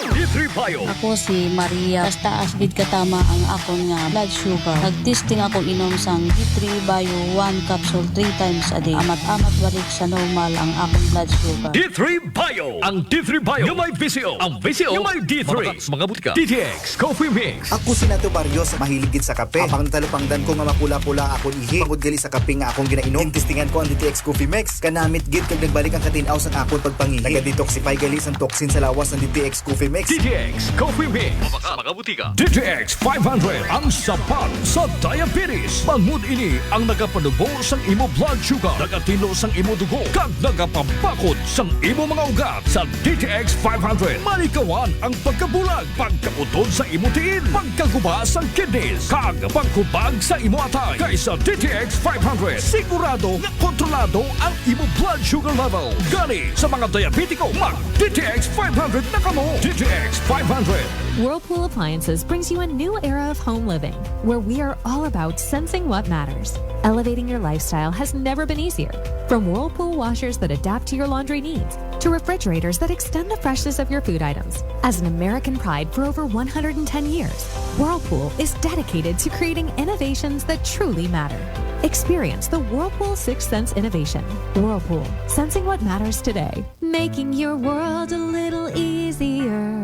D3 Bio. Ako si Maria. Taas gid katama ang akon nga blood sugar. Nagtesting ako inom sang D3 Bio 1 capsule 3 times a day. Amat-amat balik sa normal ang akong blood sugar. D3 Bio. Ang D3 Bio yung may VCO. Ang VCO yung may D3. Mga butika. DTX Coffee Mix. Ako si Nato Barrios, mahilig gid sa kape. Apang natalupangdan ko nga mapula-pula akong ihi. Pagod gali sa kape nga akong ginainom. Testingan ko ang DTX Coffee Mix. Kanamit gid kag nagbalik ang katinaw sa akong pagpangihi. Naga-detoxify gali sang toxin sa lawas ng DTX Coffee Mix. DTX Coffee Mix. Mga butika. DTX 500 ang sapat sa diabetes. Bangod ini ang nagapanubo sang imo blood sugar, nagatino sang imo dugo, kag nagapabakod sang imo mga ugat. Sa DTX 500, malikawan ang pagkabulag, pagkautod sa imo tiil, pagkaguba sang kidneys, kag pagkubag sa imo atay. Kaysa DTX 500, sigurado nga kontrolado ang imo blood sugar level. Gani sa mga diabetiko, mag DTX 500 na kamo. DTX 500. Whirlpool Appliances brings you a new era of home living, where we are all about sensing what matters. Elevating your lifestyle has never been easier. From Whirlpool washers that adapt to your laundry needs, to refrigerators that extend the freshness of your food items. As an American pride for over 110 years, Whirlpool is dedicated to creating innovations that truly matter. Experience the Whirlpool Sixth Sense innovation. Whirlpool, sensing what matters today. Making your world a little easier.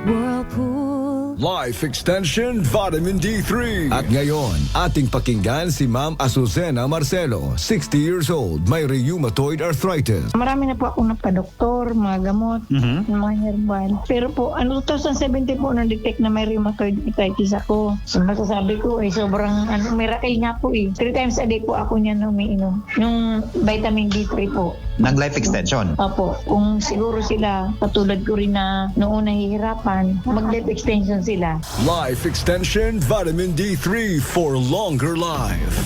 Whirlpool. Life Extension Vitamin D3. At ngayon, ating pakinggan si Ma'am Azucena Marcelo, 60 years old, may rheumatoid arthritis. Marami na po akong napadoktor, mga gamot, mga herbal. Pero po, 2070 po na-detect na may rheumatoid arthritis ako. So, masasabi ko, sobrang miracle nga po 3 times a day po ako niyan umiinom. Yung vitamin D3 po. Ng life extension. Opo, kung siguro sila, katulad ko rin na noong nahihirapan, mag-life extension sila. Life Extension Vitamin D3 for longer life.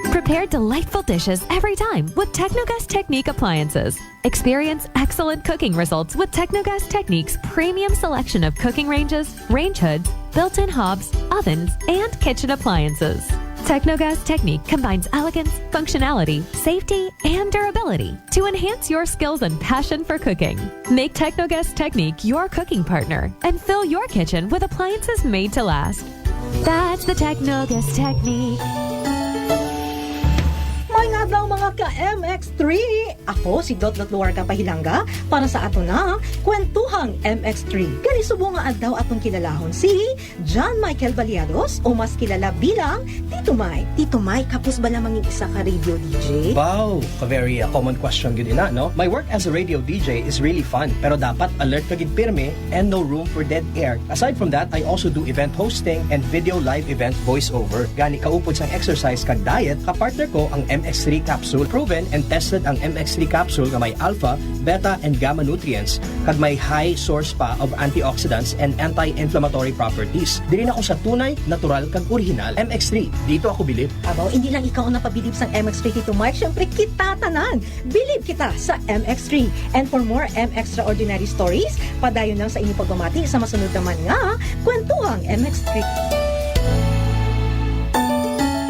Prepare delightful dishes every time with Technogas Technique appliances. Experience excellent cooking results with Technogas Technique's premium selection of cooking ranges, range hoods, built-in hobs, ovens, and kitchen appliances. Technogas Technique combines elegance, functionality, safety, and durability to enhance your skills and passion for cooking. Make Technogas Technique your cooking partner and fill your kitchen with appliances made to last. That's the Technogas Technique. May adlaw mga ka-MX3! Ako si Dot Luarca Pahilanga para sa ato na Kwentuhang MX3. Kani subo nga adlaw atong kilalahon si John Michael Baliados o mas kilala bilang Tito Mike. Tito Mike, kapos ba namang isa ka radio DJ? Wow! A very common question gud ina, no? My work as a radio DJ is really fun, pero dapat alert ka gid pirme and no room for dead air. Aside from that, I also do event hosting and video live event voiceover. Gani kaupod sang exercise kag diet, kapartner ko ang MX3 capsule. Proven and tested ang MX3 capsule nga may alpha, beta, and gamma nutrients kag may high source pa of antioxidants and anti-inflammatory properties. Dili na ako sa tunay, natural kag original MX3. Dito ako bilib. Abaw, hindi lang ikaw ang napabilib sa MX3, Tito Mike. Siyempre, kita tanan. Bilib kita sa MX3. And for more extraordinary stories, padayon lang sa inyong pagmamati sa masunod naman nga Kwentuhang MX3.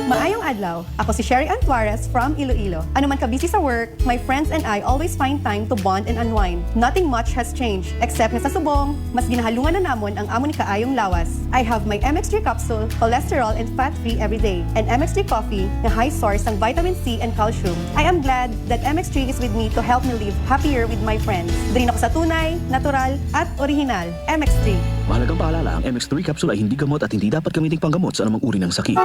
Maayong adlaw. Ako si Sherry Antuares from Iloilo. Ano man ka-busy sa work, my friends and I always find time to bond and unwind. Nothing much has changed, except na sa subong, mas ginahalungan na namon ang amon ni kaayong lawas. I have my MX3 capsule, cholesterol and fat-free every day, and MX3 coffee na high source ng vitamin C and calcium. I am glad that MX3 is with me to help me live happier with my friends. Drin ako sa tunay, natural, at original. MX3. Mahalagang paalala, ang MX3 capsule ay hindi gamot at hindi dapat gamiting panggamot sa anumang uri ng sakit.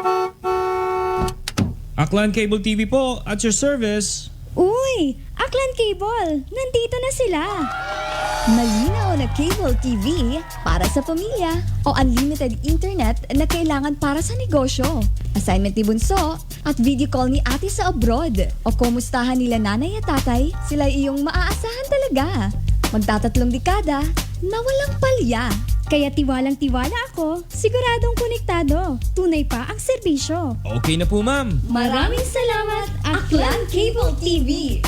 Aklan Cable TV po, at your service. Uy! Aklan Cable! Nandito na sila! Malinaw na cable TV para sa pamilya o unlimited internet na kailangan para sa negosyo. Assignment ni Bunso at video call ni ate sa abroad. O kumustahan nila nanay at tatay, sila iyong maaasahan talaga. Magtatatlong dekada na walang palya. Kaya tiwalang-tiwala ako, siguradong konektado. Tunay pa ang serbisyo. Okay na po, ma'am. Maraming salamat, Aklan Cable TV.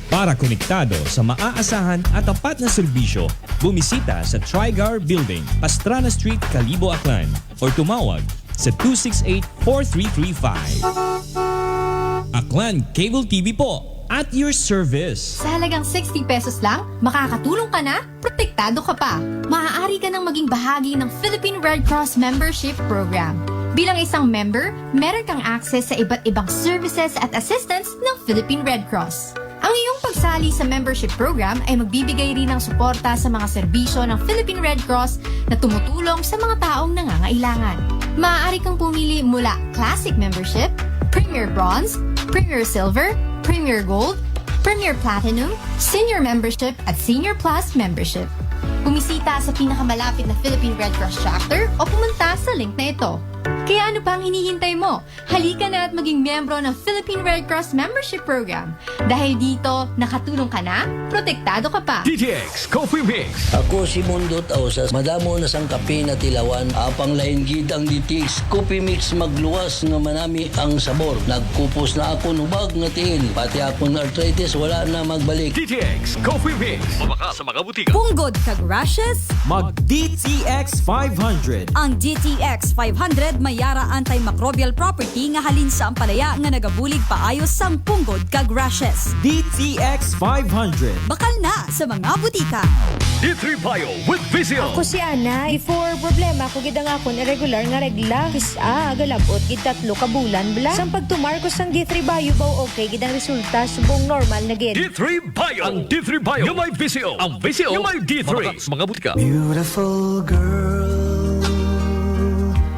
Para konektado sa maaasahan at tapat na serbisyo, bumisita sa Trigar Building, Pastrana Street, Calibo, Aklan, or tumawag sa 268-4335. Aklan Cable TV po, at your service. Sa halagang 60 pesos lang, makakatulong ka na, protektado ka pa. Maaari ka nang maging bahagi ng Philippine Red Cross Membership Program. Bilang isang member, meron kang access sa iba't ibang services at assistance ng Philippine Red Cross. Ang iyong pagsali sa membership program ay magbibigay rin ng suporta sa mga serbisyo ng Philippine Red Cross na tumutulong sa mga taong nangangailangan. Maaari kang pumili mula Classic Membership, Premier Bronze, Premier Silver, Premier Gold, Premier Platinum, Senior Membership at Senior Plus Membership. Bumisita sa pinakamalapit na Philippine Red Cross chapter o pumunta sa link na ito. Kaya ano pa ang hinihintay mo? Halika na at maging miyembro ng Philippine Red Cross Membership Program. Dahil dito, nakatulong ka na, protektado ka pa. DTX Coffee Mix. Ako si Mundot Ausas, madamo na sang kape na tilawan, apang lain gid ang DTX Coffee Mix magluwas nga manami ang sabor. Nagkupos na ako nubag nga tiil, pati akong arthritis wala na magbalik. DTX Coffee Mix. Mabaka sa mga butika. Punggod kag rashes? Mag DTX 500. Ang DTX 500 may yara antimicrobial property nga halin sa ampalaya nga nagabulig paayos sang punggod kag rashes. DTX 500. Bakal na sa mga butika. D3 Bio with Vizio. Ako si Ana. Before problema ko gid ang akon irregular nga regla. Kisa agalabot gid 3 ka bulan bla. Sang pagtumarkos sang D3 Bio baw okay gid ang resulta subong normal na gid. D3 Bio. Ang D3 Bio yung may Vizio. Ang Vizio yung may D3. Mabaka sa mga butika. Beautiful girl,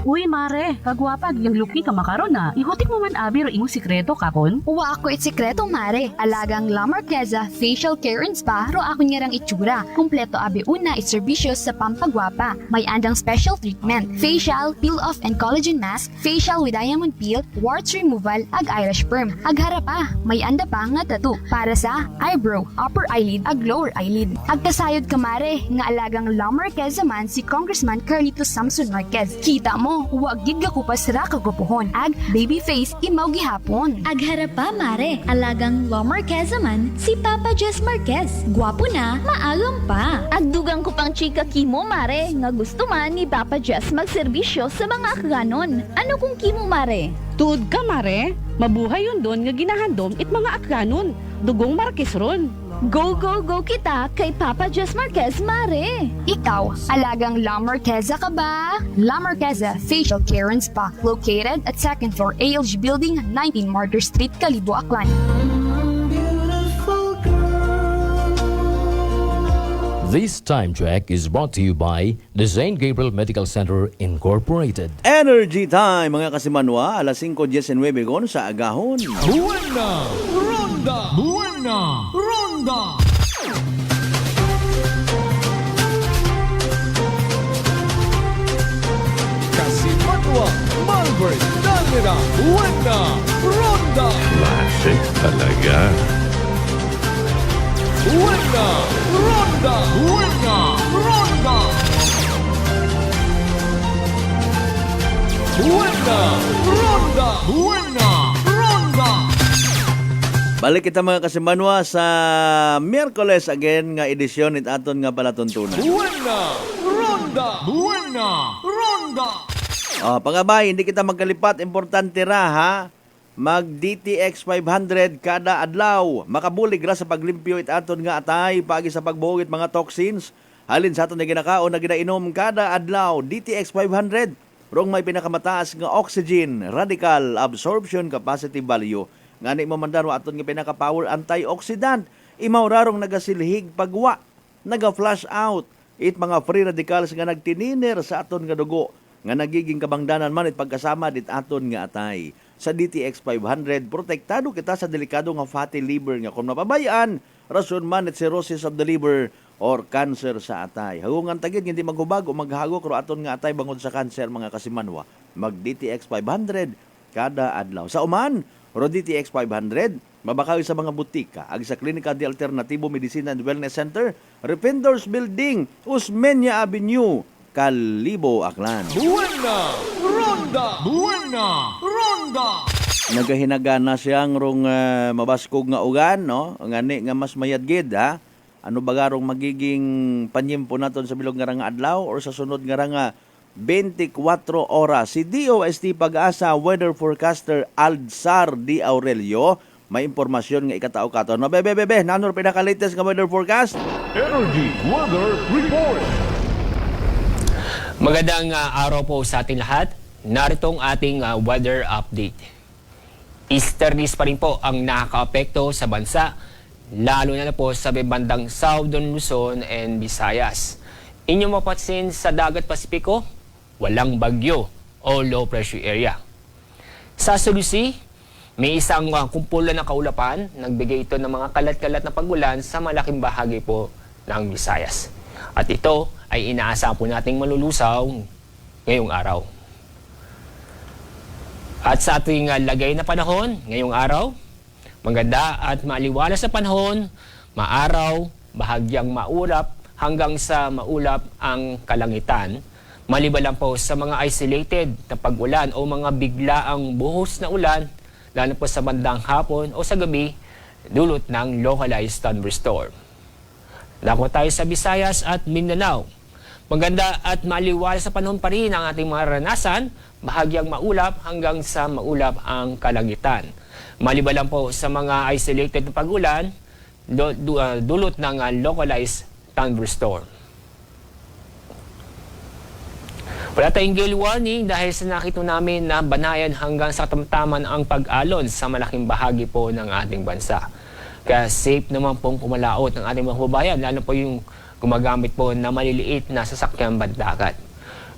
Uy, mare, kagwapag, yung luki ka makaron na. Ihutik mo man abi ro imong sikreto kakon. Uwa ako sikreto, mare. Alagang La Marqueza Facial Care and Spa ro ako niyarang itsura. Kumpleto abi una iserbisyo sa pampagwapa. May andang special treatment, facial, peel-off and collagen mask, facial with diamond peel, warts removal, ag eyelash perm. Ag harapa, may anda pa nga tattoo para sa eyebrow, upper eyelid, ag lower eyelid. Ag kasayod ka, mare, nga alagang La Marqueza man si Congressman Carlito Samson Marquez. Kita mo, huwag gid ka kupas ra kagupuhon. Ag baby face imaw gihapon. Ag harapa, mare. Alagang La Marqueza man si Papa Jess Marquez. Gwapo na, maagam pa. Agdugang ko pang chika kimo, mare, nga gusto man ni Papa Jess magserbisyo sa mga akganon. Ano kung kimo, mare? Tuod ka, mare. Mabuhay yun doon nga ginahandom it mga akganon. Dugong Marquez ron. Go, go, go kita kay Papa Jess Marquez, mare. Ikaw, alagang La Marqueza ka ba? La Marqueza Facial Care and Spa, located at 2nd floor ALG Building, 19 Martyr Street, Calibo, Aklan. This time check is brought to you by the St. Gabriel Medical Center Incorporated. Energy time, mga kasimanwa, alas 5:19 sa agahon. Buena Ronda! Buena Ronda! Kasimanwa, Malvern, Dalmira, Buena Ronda! Classic talaga. Buena Ronda! Buena Ronda! Buena Ronda! Buena Ronda! Balik kita mga kasimanwa sa Miyerkules again nga edisyon it aton nga palatuntunan. Buena Ronda! Buena Ronda! Pangabay, hindi kita magkalipat, importante ra ha. Mag DTX 500 kada adlaw. Makabulig ra sa paglimpyo it aton nga atay paagi sa pagbuhit mga toxins. Halin sa aton nga ginakaon na ginainom kada adlaw. DTX 500 rong may pinakamataas nga oxygen, radical absorption capacity value. Ngani mo mandan wa aton nga pinaka-power antioxidant. Imaw rarong nagasilhig pagwa, naga-flush out. It mga free radicals nga nagtininer sa aton nga dugo nga nagiging kabangdanan man it pagkasama dit aton nga atay. Sa DTX 500, protektado kita sa delikado nga fatty liver nga kung mapabayaan, rason man at cirrhosis of the liver or cancer sa atay. Hagungan tagid hindi maghubag o maghagok ro aton nga atay bangod sa cancer mga kasimanwa. Mag DTX 500 kada adlaw. Sa uman, ro DTX 500, mabakaw sa mga butika, ag sa Klinika de Alternatibo Medicina and Wellness Center, Rependors Building, Usmeña Avenue, Calibo, Aklan. Buena Ronda! Buena Ronda! Nagahinagana siyang rong mabaskog nga ugan, no? Ngani nga mas mayadgid, ha? Ano ba garong magiging panyimpo naton sa bilog nga nga adlaw or sa sunod nga nga 24 oras? Si DOST Pag-asa Weather Forecaster Aldzar D. Aurelio may impormasyon nga ikatao katon. No, bebe, nanor pinaka-latest nga weather forecast? Energy Weather Report! Magandang araw po sa ating lahat. Narito ang ating weather update. Easterlies pa rin po ang nakaka-apekto sa bansa, lalo na po sa bandang Southern Luzon and Visayas. Inyong mapapansin sa dagat Pasipiko, walang bagyo o low pressure area. Sa Sulusi, may isang kumpulan ng kaulapan, nagbigay ito ng mga kalat-kalat na pagulan sa malaking bahagi po ng Visayas. At ito ay inaasahan po nating malulusaw ngayong araw. At sa ating lagay na panahon ngayong araw, maganda at maaliwalas sa panahon, maaraw, bahagyang maulap hanggang sa maulap ang kalangitan. Maliban lang po sa mga isolated na pag-ulan o mga biglaang buhos na ulan, lalo po sa bandang hapon o sa gabi, dulot ng localized thunderstorm. Dako tayo sa Visayas at Mindanao. Maganda at maliwalas sa panahon pa rin ang ating mga ranasan, bahagyang maulap hanggang sa maulap ang kalangitan. Maliban lang po sa mga isolated na pag-ulan, dulot ng localized thunderstorm. Wala tayong gale warning dahil sa nakita namin na banayan hanggang sa katamtaman ang pag-alon sa malaking bahagi po ng ating bansa. Kaya safe naman pong pumalaot ng ating mga kababayan, lalo po yung gumagamit po na maliliit na sasakyan bandagat.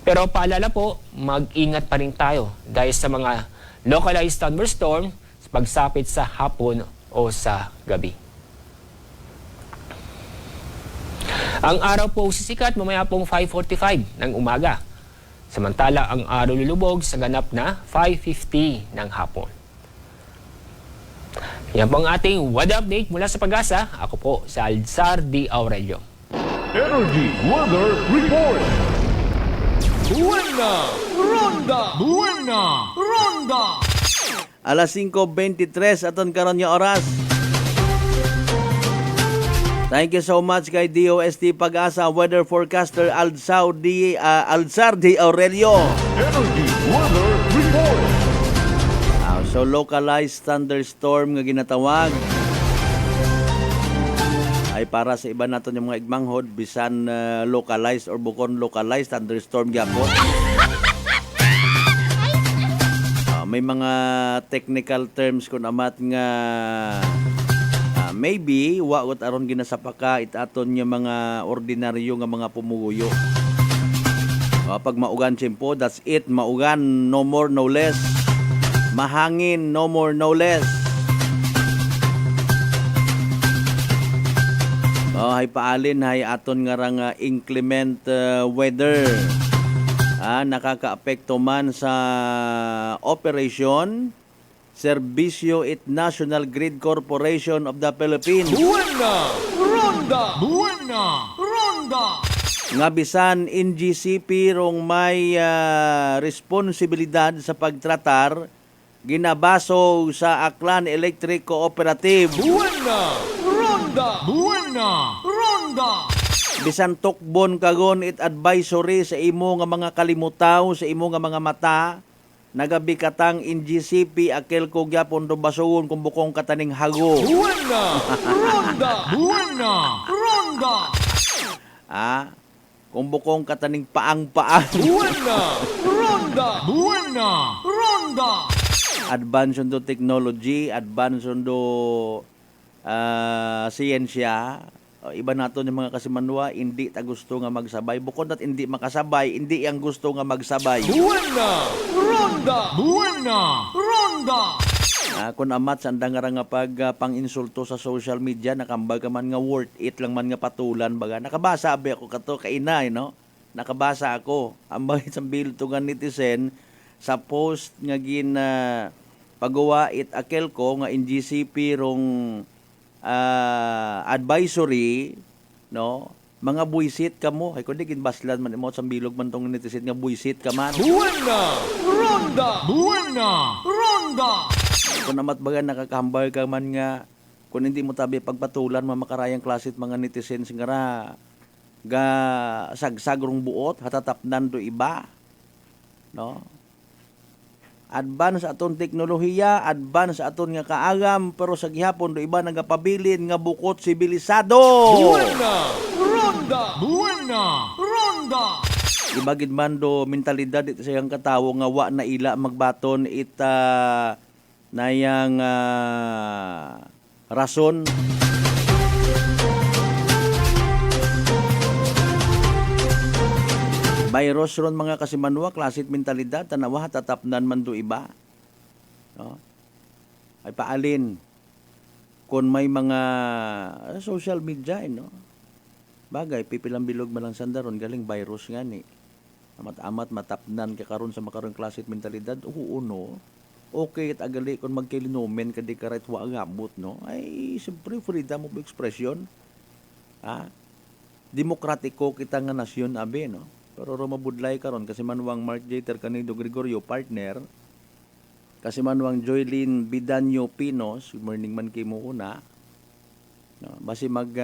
Pero paalala po, mag-ingat pa rin tayo dahil sa mga localized thunderstorm sa pagsapit sa hapon o sa gabi. Ang araw po sisikat mamaya pong 5:45 ng umaga. Samantala ang araw lulubog sa ganap na 5:50 ng hapon. Yan po ang ating weather update mula sa Pag-asa. Ako po si Alzar D. Aurelio. Energy Weather Report. Buena Ronda! Buena Ronda! Alas 5:23 aton karon nga oras. Thank you so much kay DOST Pag-asa Weather Forecaster Alzar D. Aurelio. Energy Weather Report. So localized thunderstorm nga ginatawag ay para sa iba naton yung mga igmanghod bisan localized or bukon localized thunderstorm gyapon. May mga technical terms kun amat nga maybe waot aron ginasapaka itaton yung mga ordinaryo nga mga pumuguyo. Pag maugan tiyempo, that's it. Maugan, no more, no less. Mahangin, no more, no less. Hay paalin, hay aton nga rang inclement weather. Nakakaapekto man sa operation, Serbisyo at National Grid Corporation of the Philippines. Buena Ronda! Buena Ronda! Nga bisan NGCP rong may responsibilidad sa pagtratar ginabaso sa Aklan Electric Cooperative. Buena Ronda! Buena Ronda! Bisan tukbon kagon it advisory sa imo nga mga kalimutaw, sa imo nga mga mata, nagabikatang NGCP akel ko gyapon do basuon kung bukong kataning hago. Buena Ronda! Buena Ronda! Kung bukong kataning paang-paang. Buena Ronda! Buena Ronda! Advance do technology, advance do siyensya. Iba nato yung mga kasimanwa, hindi ta gusto nga magsabay. Bukod at hindi makasabay, hindi ang gusto nga magsabay. Buena Ronda! Buena Ronda! Kung amat sa nga pag pang-insulto sa social media, nakambag ka man nga worth it lang man nga patulan. Baga. Nakabasa abi ako kato kainay, no? Nakabasa ako. Ang bakit sa biltugan netizen sa post nga pagawa it akel ko nga NGCP rong advisory, no? Mga buisit ka mo. Ay kundi ginbaslan man mo sa bilog man tong netizen nga buisit ka man. Buena Ronda! Buena Ronda! Kung namat baga nakakahambal ka man nga kung hindi mo tabi pagpatulan makarayang klasit mga netizens nga ga sagsagrong buot hatatapnan do iba, no? Advance aton teknolohiya, advance aton nga kaagam, pero sa gihapon do iba nagapabilin nga bukot sibilisado. Buena Ronda! Buena Ronda! Ibagid man do mentalidad ito sayang katawo nga wa na ila magbaton ita nayang rason. Virus ron mga kasimanwa, klasit mentalidad, tanawa tatapnan man do iba. No? Ay paalin, kung may mga social media, no? Bagay, pipilang bilog malang sandaron, galing virus nga ni. Amat-amat matapnan ka karon sa makarong klasit mentalidad, no? Okay, at agali kung magkilinomen ka di ka right wa agabot, no? Ay, siyempre, freedom of expression. Demokratiko kita nga nasyon, abe, no? Pero mabudlay karon kasi manwang Mark J. Tercanido Gregorio partner, kasi manwang Joylyn Bidanyo Pinos, good morning man kay mo una, no? Basi mag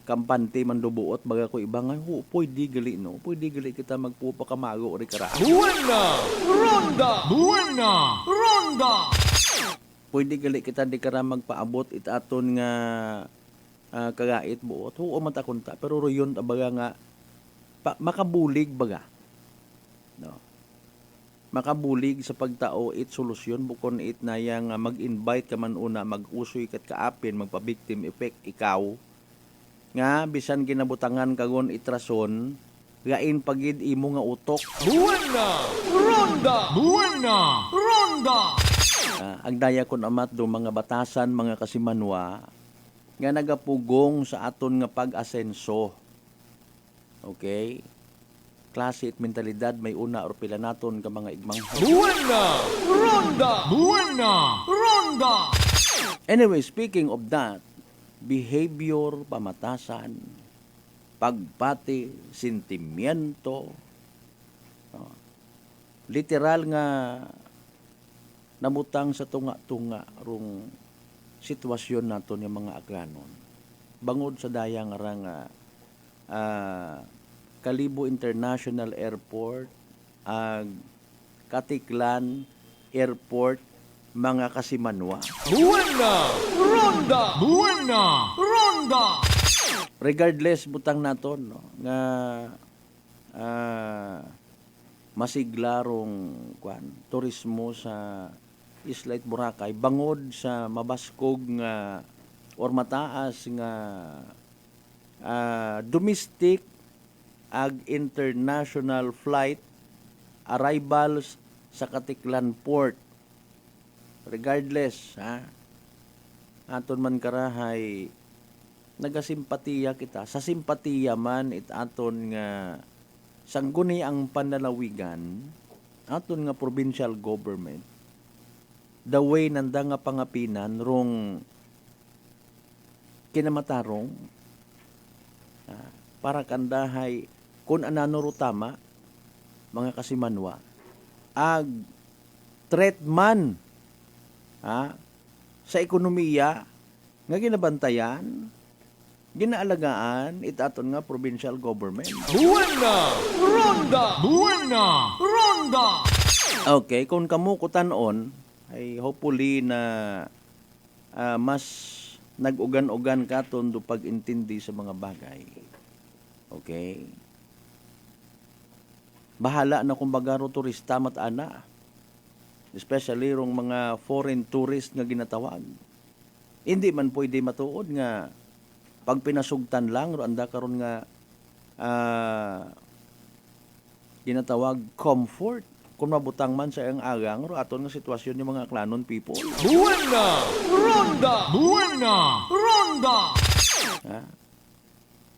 kampante man dubuot baga ko ibang pwede gali, no? Pwede gali kita magpupakamago ori kara. Buena Ronda! Buena Ronda! Pwede gali kita di kara magpaabot itaton nga kagait buot. Oo man ta kunta pero royon baga nga makabulig baga, no? Makabulig sa pagtao it solusyon bukon it na yang mag-invite ka man una mag-usoy kat kaapin magpa-victim effect ikaw nga bisan ginabutangan kagon itrason gain pagid imo nga utok. Buena Ronda! Buena Ronda! Ang daya kon amat do mga batasan, mga kasimanwa nga nagapugong sa aton nga pag-asenso. Okay? Klase at mentalidad may una or pila naton ka mga igmang. Buena Ronda! Buena Ronda! Anyway, speaking of that, behavior, pamatasan, pagpati, sentimiento, literal nga namutang sa tunga-tunga rung sitwasyon naton yung mga aklanon. Bangod sa dayang rang Kalibo International Airport, Katiklan Airport, mga kasimanwa. Buena Ronda! Buena Ronda! Regardless butang naton no, nga masiglarong turismo sa Isla Boracay bangod sa mabaskog nga or mataas nga domestic ag international flight arrivals sa Katiklan Port. Regardless, aton man karahay nagasimpatiya kita. Sa simpatiya man it aton nga sangguni ang panlalawigan, aton nga provincial government, the way nanda nga pangapinan rong kinamatarong para kandahay kung anano tama mga kasimanwa ag threat man sa ekonomiya nga ginabantayan, ginaalagaan itaton nga provincial government. Buena Ronda! Buena Ronda! Okay, kung kamo kutanon ay hopefully na mas nag-ugan-ugan katon do pag-intindi sa mga bagay. Okay? Bahala na kumbaga ro turista matana. Especially rong mga foreign tourist nga ginatawag. Hindi man pwede matuod nga pag pinasugtan lang ro anda karon nga ginatawag comfort kung mabutang man sa ang agang ro aton nga sitwasyon ng mga klanon people. Buena Ronda! Buena Ronda!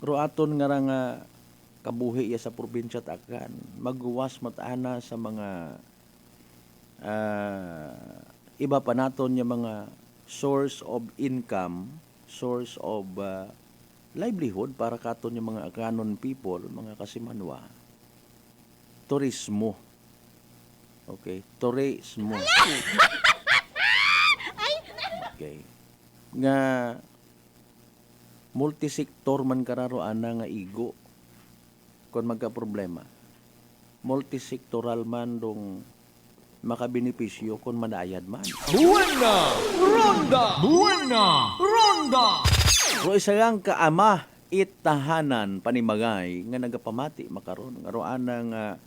Ro aton nga kabuhi ya sa probinsya takan magguwas matana sa mga iba pa naton yung mga source of income, source of livelihood para katon yung mga kanon people, mga kasimanwa. Turismo. Okay, turismo. Okay. Nga multisektor man kararo ana nga igo kung magka problema. Multisektoral man dong makabenepisyo kung manayad man. Buena Ronda! Buena Ronda! Ro isa lang kaama itahanan panimagay nga nagapamati makaron nga roan ng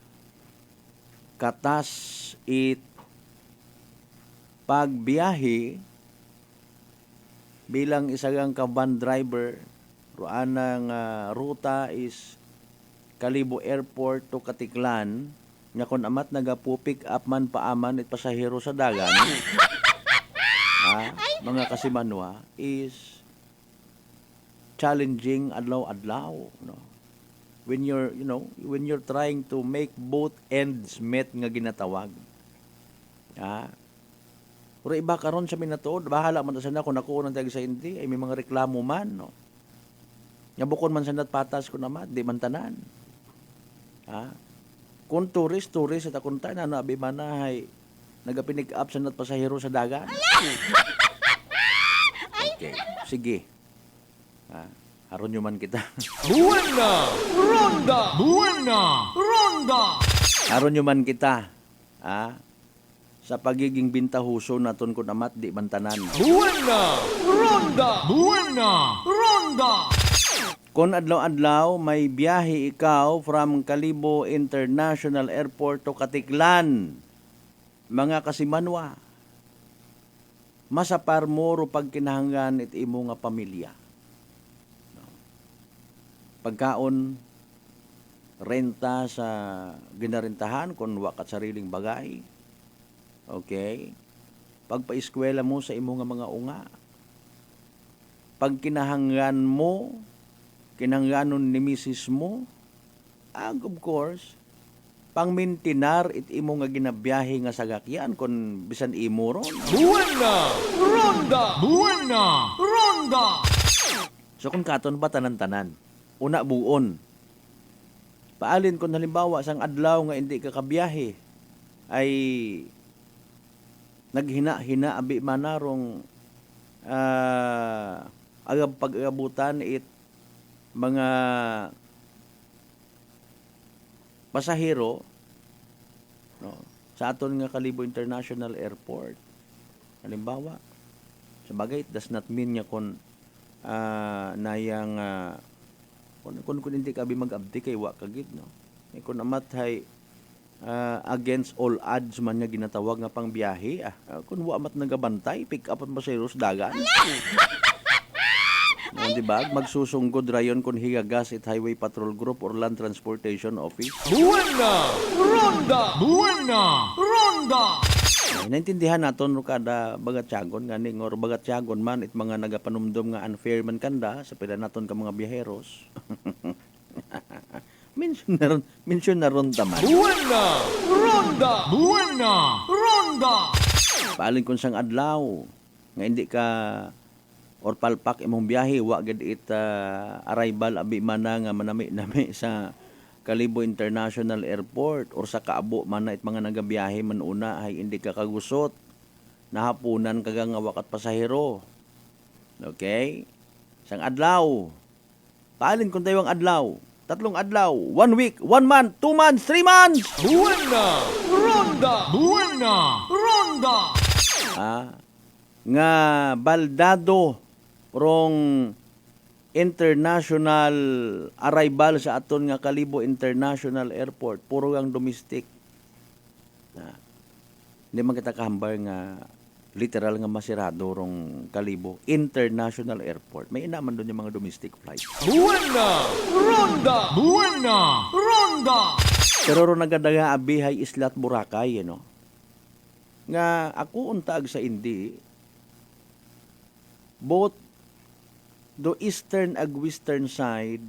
katas it pagbiyahe bilang isa lang ka van driver roan ng ruta is Kalibo Airport to Katiklan nga kun amat nagapu-pick up man paaman it pasahero sa dagan mga kasimanwa is challenging adlaw-adlaw no when you're trying to make both ends meet nga ginatawag pero iba karon sa minatuod bahala man sana kung ako nang tag sa hindi ay may mga reklamo man no nga bukod man sanat patas ko naman di man tanan kung tourist at akong tayo na abi manahay nagapinig up sa nat pasahero sa dagat. Okay, sige. Haron nyo man kita. Buena Ronda! Buena Ronda! Haron nyo man kita. Sa pagiging bintahuso naton kun amat di bantanan. Buena Ronda! Buena Ronda! Kung adlaw-adlaw may biyahe ikaw from Kalibo International Airport to Katiklan, mga kasimanwa, masapar mo ro pagkinahanglan it imo nga pamilya. Pagkaon, renta sa ginarentahan kung wakat sariling bagay. Okay? Pagpa-eskwela mo sa imo nga mga unga. Pag kinahanglan mo, kinahanglanon ni misis mo, of course, pang-mintinar it imo nga ginabiyahe nga sagakyan kung bisan imo ron. Buena Ronda! Buena Ronda! So kung katon ba tanan-tanan, una buon. Paalin kung halimbawa sang adlaw nga hindi ka kabiyahe ay naghina-hina abi manarong agab pag-abutan it mga pasahero no, sa aton nga Kalibo International Airport. Halimbawa, sa bagay, it does not mean nga kung nayang kung hindi ka mag-abdi kay wa kagid no. Kung amatay against all odds man nga ginatawag nga pang biyahe kung wa mat nagabantay pick up ang pasaheros dagan. No, di ba? Magsusunggod rayon kung higagas it Highway Patrol Group or Land Transportation Office. Buena Ronda! Buena Ronda! Naintindihan naton no kada bagatyagon ngani ngor bagatyagon man it mga nagapanumdum nga unfair man kanda sa pila naton ka mga biyaheros. Mention na ron taman. Buena Ronda! Buena Ronda! Paalin kung sang adlaw nga hindi ka or palpak imong biyahe wa gid it arrival abi man nga manami-nami sa Kalibo International Airport or sa kaabo man na it mga nagabiyahe man una ay hindi ka kagusot nahapunan kaga nga wakat pasahero. Okay? Sang adlaw. Paalin kung tayo ang adlaw. 3 adlaw, 1 week, 1 month, 2 months, 3 months. Buena Ronda! Buena Ronda! Nga baldado rong international arrival sa aton nga Kalibo International Airport, puro ang domestic. Hindi man kita kahambar nga literal nga masirado rong Kalibo International Airport. May inaman doon yung mga domestic flights. Buena Ronda! Buena Ronda! Pero ron nagadaga abihay Islat Boracay, no? Nga ako untag sa Indi, both do eastern ag western side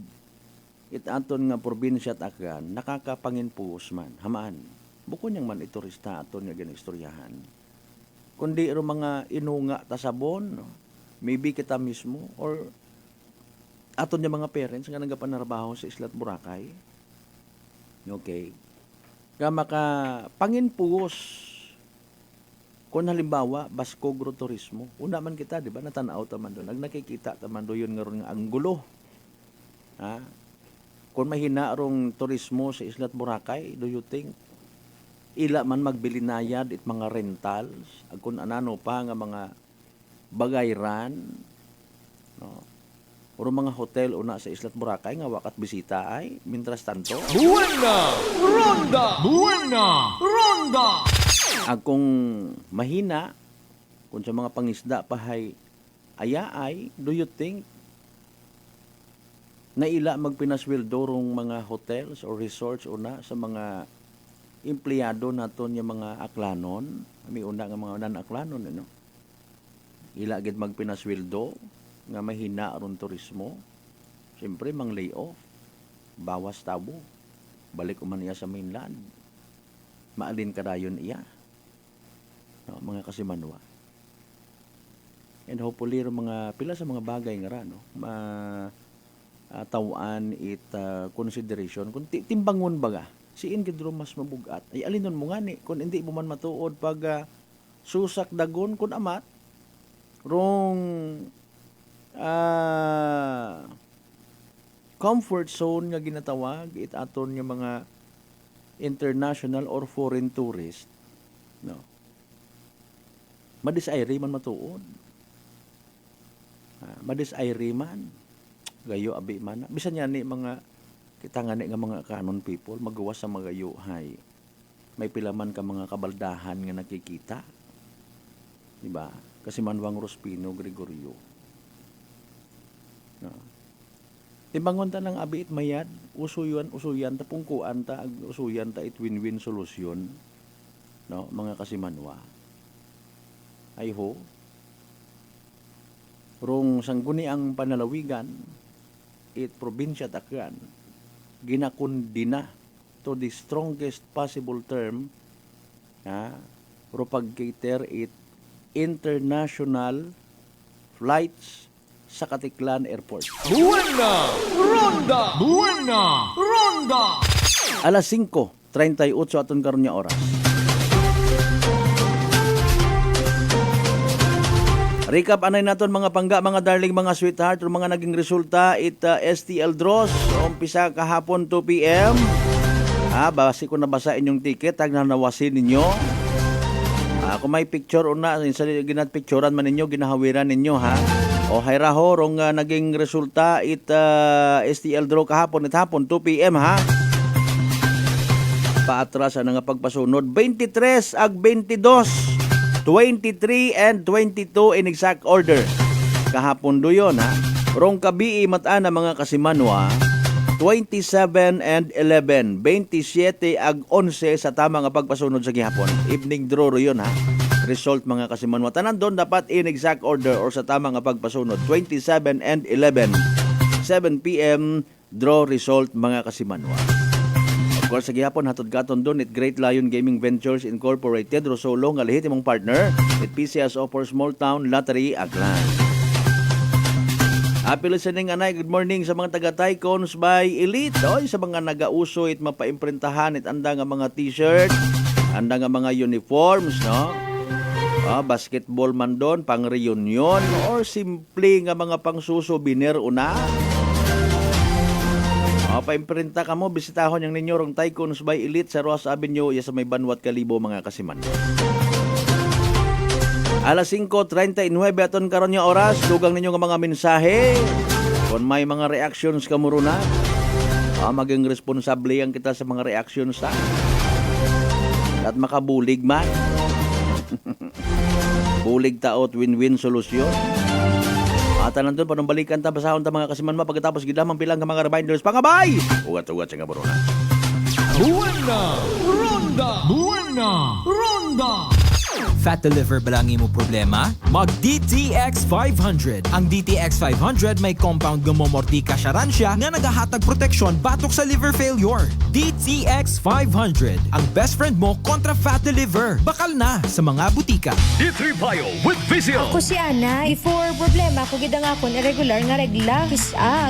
it aton nga probinsya at Aklan nakakapanginpuos man hamaan buko niyang man iturista aton nga ginistoryahan kundi ro mga inunga ta sabon no? Maybe kita mismo or aton nga mga parents nga nagapanarbaho sa Islat Boracay. Okay, nga maka panginpuos kung halimbawa, Basko Agroturismo, una man kita, di ba, natanaw taman doon. Nakikita taman doon yun nga ron nga anggulo. Kung mahina rong turismo sa Islat Boracay, do you think, ila man magbilinayad it mga rentals, kung anano pa nga mga bagayran, no? O mga hotel una sa Islat Boracay nga wakat bisita ay, mintras tanto. Buena Ronda! Buena Ronda! Akong mahina, kung sa mga pangisda pahay ayaay, do you think na ila magpinasweldo rong mga hotels or resorts una sa mga empleyado naton yung mga aklanon? May una nga mga nan-aklanon, no? Ila gid magpinasweldo nga mahina ron turismo. Siyempre, mang layoff, bawas tabo, balik uman iya sa mainland. Maalin kadayon iya. No, mga kasimanwa. And hopefully mga pila sa mga bagay nga ra no tawaan it consideration kung timbangon baga siin gid ro mas mabugat ay alinon mo ngani kung hindi mo man matuod pag susak dagon kun amat rong comfort zone nga ginatawag it aton nga mga international or foreign tourist no madisayri man matuod. Madisayri man. Gayo abi man. Bisan yan ni mga kita nga ni nga mga kanon people magawas sa mga yuhay. May pilaman ka mga kabaldahan nga nakikita. Diba? Kasi Manwang Rospino Gregorio. No. Timbangon ta ng abiit mayad, usuyan, tapungkuan ta, usuyan ta, it win-win solusyon, no, mga kasimanwa. Ay ho, rong sangguni ang panalawigan, it probinsya takyan, ginakundina to the strongest possible term, propagator it international flights sa Katiklan Airport. Buena Ronda! Buena Ronda! Alas 5:38 aton karon nga oras. Recap anay naton mga pangga, mga darling, mga sweetheart, o mga naging resulta STL draws umpisa kahapon 2 p.m. Basi ko nabasa inyong ticket, nawasin ninyo. Kung may picture una, ginat-picturean man ninyo, ginahawiran ninyo, ha? O hayraho, rong naging resulta STL draw kahapon at hapon 2 p.m. ha? Paatras ang nga pagpasunod 23 ag 22, 23 and 22 in exact order. Kahapon do yun, ha? Rong kabii mataan na mga kasimanwa 27 and 11, 27 ag 11 sa tama nga pagpasunod sa gihapon. Evening draw ro yun, ha? Result mga kasimanwa. Tanan doon dapat in exact order or sa tama nga pagpasunod. 27 and 11, 7 p.m. draw result mga kasimanwa. Of course, sa gihapon, hatod gaton doon it Great Lion Gaming Ventures Incorporated, Rosolo, nga lehitimong partner, it PCS offers Small Town Lottery, Aklan. Happy listening, anay. Good morning sa mga taga-Tycoons by Elite. Oy, sa mga nagauso it mapaimprintahan it anda nga mga t-shirt, anda nga mga uniforms, no? Basketball man doon, pang reunion, or simple nga mga pang souvenir una. Paimprinta ka mo, bisitahon yung ninyo rong Tycoons by Elite sa Ross Avenue, sa may Banwat, Kalibo mga kasiman. Alas 5:39 aton karon nga oras, dugang ninyo nga mga mensahe. Kung may mga reactions ka muruna, maging responsable ang kita sa mga reactions ta. At makabulig man. Bulig taot, win-win solusyon. Tanan doon, panumbalikan ta, basahon ta mga kasimanwa, pagkatapos gidamang bilang ng mga reminders. Pangabay! Ugat-ugat sa nga muruna. Buena Ronda! Buena Ronda! Fat to liver ba lang imo problema? Mag DTX 500. Ang DTX 500 may compound gumomortika siya nga nagahatag proteksyon batok sa liver failure. DTX 500, ang best friend mo kontra fat to liver. Bakal na sa mga butika. D3 Bio with Vizio. Ako si Ana. Before problema ko gidang akon irregular nga regla.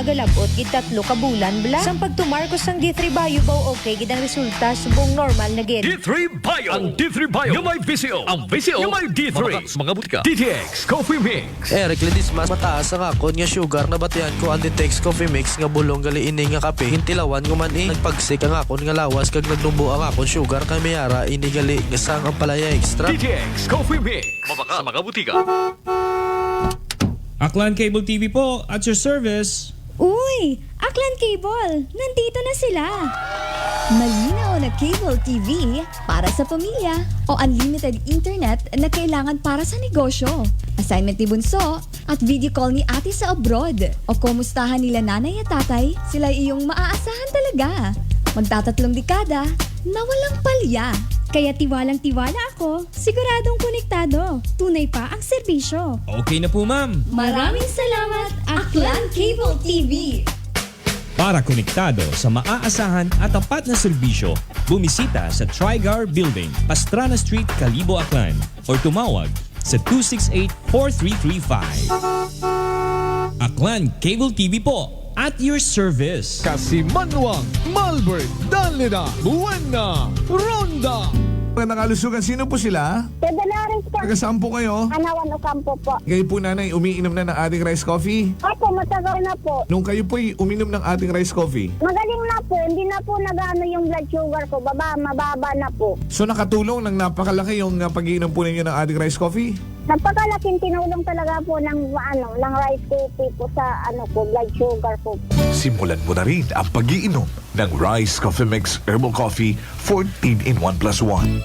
Galabot gid 3 ka bulan bla. Sang pagtumar ko sang D3 Bio baw okay gidang resulta subong normal na gid. D3 Bio. Ang D3 Bio gamay Vizio. Ang Vizio gamay D3. Mga butika. DTX Coffee Mix. Eric Ledis, mas mataas ang akon nga sugar na batihan ko ang DTX Coffee Mix nga bulong gali ini nga kape. Hintilawan ko man nagpagsik ang akon nga lawas kag naglumbo ang akon sugar kay mayara ini gali nga sang ang palaya extra. DTX Coffee Mix. Mabaka sa mga butika. Aklan Cable TV po, at your service. Uy! Aklan Cable! Nandito na sila! Malinaw na cable TV para sa pamilya o unlimited internet na kailangan para sa negosyo. Assignment ni Bunso at video call ni ate sa abroad. O kumustahan nila nanay at tatay, sila iyong maaasahan talaga. Magtatatlong dekada na walang palya. Kaya tiwalang-tiwala ako, siguradong konektado. Tunay pa ang serbisyo. Okay na po, ma'am. Maraming salamat, Aklan Cable TV! Para konektado sa maaasahan at tapat na serbisyo, bumisita sa Trigar Building, Pastrana Street, Kalibo, Aklan, or tumawag sa 268-4335. Aklan Cable TV po, at your service. Kasimanwang, Malbert, Danlina, Buena Ronda. Magandang kalusugan. Sino po sila? Pedalaris po. Taga saan po kayo? Anawan Ocampo po. Kayo po, nanay, umiinom na ng ating rice coffee? Opo, matagal na po. Nung kayo po'y uminom ng ating rice coffee? Magaling na po. Hindi na po nag-ano yung blood sugar ko. Mababa na po. So nakatulong ng napakalaki yung pag-iinom po ninyo ng ating rice coffee? Napakalaking tinulong talaga po ng rice coffee po sa blood sugar po. Simulan mo na rin ang pag-iinom ng Rice Coffee Mix Herbal Coffee 14 in 1 plus 1.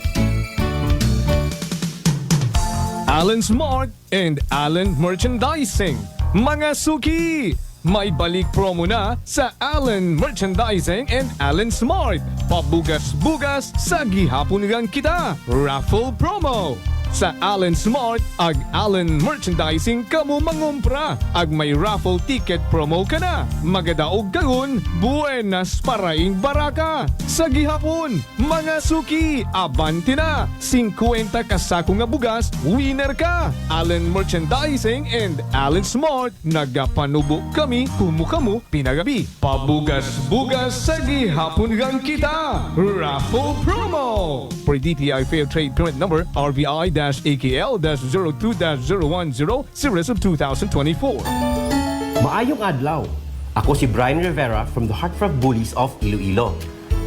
Allen Smart and Allen Merchandising. Mga suki, May balik promo na sa Allen Merchandising and Allen Smart. Pabugas-bugas sa gihapon nilang kita. Raffle promo. Sa Allen Smart, ag Allen Merchandising kamo mangumpra. Ag may raffle ticket promo ka na. Magadaog kagun, buenas paraing baraka. Sa gihapon, mga suki, abanti na. 50 kasako nga bugas, winner ka. Allen Merchandising and Allen Smart, nagapanubo kami, kumukamu, pinagabi. Pabugas-bugas sa gihapon gang kita. Raffle promo. For DTI Fair Trade Permit Number, RBI-AKL-02-0110, Series of 2024. Maayong adlaw. Ako si Brian Rivera from the Heartfelt Bullies of Iloilo.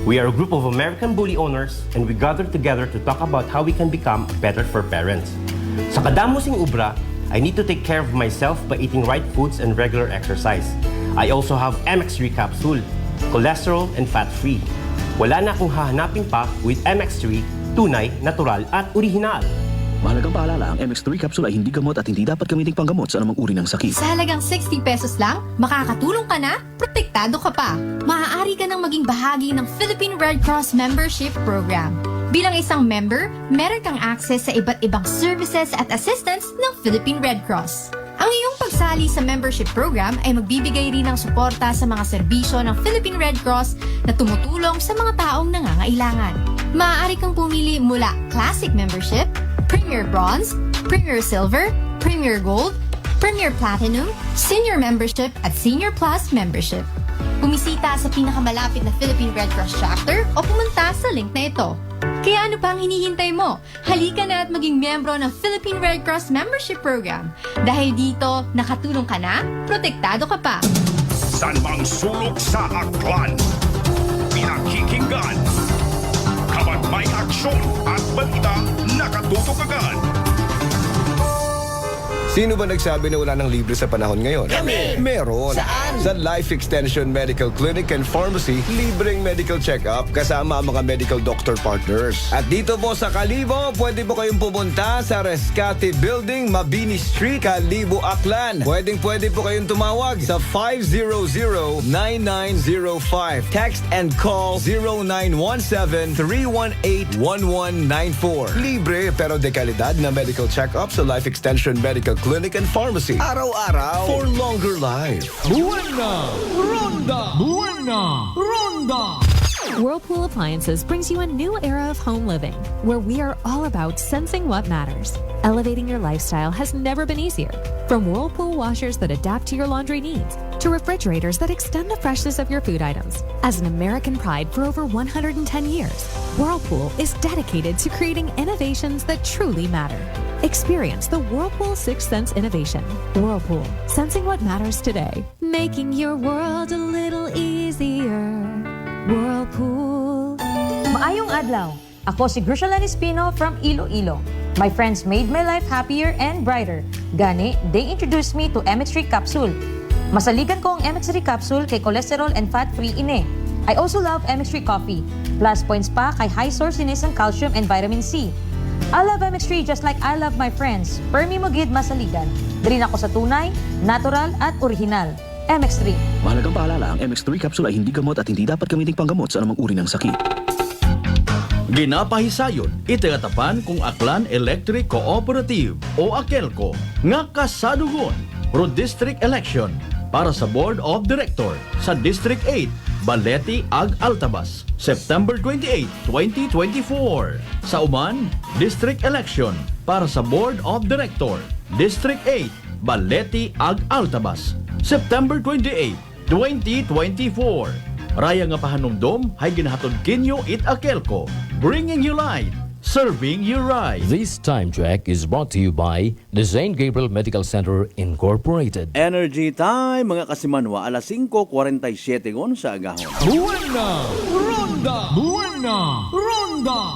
We are a group of American bully owners and we gathered together to talk about how we can become better for parents. Sa kadamo sing ubra, I need to take care of myself by eating right foods and regular exercise. I also have MX3 capsule, cholesterol and fat-free. Wala na akong hahanapin pa with MX3, tunay, natural at orihinal. Mahalagang paalala, ang MX3 capsule ay hindi gamot at hindi dapat gamiting panggamot sa anumang uri ng sakit. Sa halagang 60 pesos lang, makakatulong ka na, protektado ka pa. Maaari ka nang maging bahagi ng Philippine Red Cross Membership Program. Bilang isang member, meron kang access sa iba't ibang services at assistance ng Philippine Red Cross. Ang iyong pagsali sa membership program ay magbibigay rin ng suporta sa mga serbisyo ng Philippine Red Cross na tumutulong sa mga taong nangangailangan. Maaari kang pumili mula Classic Membership, Premier Bronze, Premier Silver, Premier Gold, Premier Platinum, Senior Membership at Senior Plus Membership. Bumisita sa pinakamalapit na Philippine Red Cross chapter o pumunta sa link na ito. Kaya ano pa ang hinihintay mo? Halika na at maging miyembro ng Philippine Red Cross Membership Program. Dahil dito, nakatulong ka na, protektado ka pa. San mang sulok sa aklan? Pinakikinggan. Kapag may aksyon at balita, nakatutok agad. Sino ba nagsabi na wala ng libre sa panahon ngayon? Kami! Meron! Saan? Sa Life Extension Medical Clinic and Pharmacy, libreng medical check-up kasama ang mga medical doctor partners. At dito po sa Kalibo, pwede po kayong pumunta sa Rescate Building, Mabini Street, Kalibo, Aklan. Pwede po kayong tumawag sa 500-9905. Text and call 0917-318-1194. Libre pero de kalidad na medical check-up sa Life Extension Medical Clinic and Pharmacy. Araw-araw for longer life. Buena! Ronda! Buena! Ronda! Whirlpool Appliances brings you a new era of home living, where we are all about sensing what matters. Elevating your lifestyle has never been easier. From Whirlpool washers that adapt to your laundry needs, to refrigerators that extend the freshness of your food items. As an American pride for over 110 years, Whirlpool is dedicated to creating innovations that truly matter. Experience the Whirlpool Sixth Sense innovation. Whirlpool, sensing what matters today. Making your world a little easier. Whirlpool. Maayong adlaw. Ako si Grushalan Espino from Iloilo. My friends made my life happier and brighter. Gani, they introduced me to MX3 capsule. Masaligan ko ang MX3 capsule kay cholesterol and fat-free ine. I also love MX3 coffee. Plus points pa kay high source ng calcium and vitamin C. I love MX3 just like I love my friends. Permi mo gid masaligan. Diri ako sa tunay, natural at original. MX3. Mahalagang paalala, ang MX3 capsule ay hindi gamot at hindi dapat gamiting panggamot sa anumang uri ng sakit. Ginapahisayon, itagatapan kung Aklan Electric Cooperative o AKELCO nga kasadugon pro district election para sa Board of Director sa District 8, Balete Ag Altabas, September 28, 2024. Sa Uman, District Election para sa Board of Director, District 8, Balete Ag Altabas, September 28, 2024. Raya nga pahanumdom hay ginahatod kinyo it AKELCO, bringing you light, serving you right. This time check is brought to you by the St. Gabriel Medical Center Incorporated. Energy time, mga kasimanwa, alas 5:47 ngon sa agahon. Buena! Ronda! Buena! Ronda!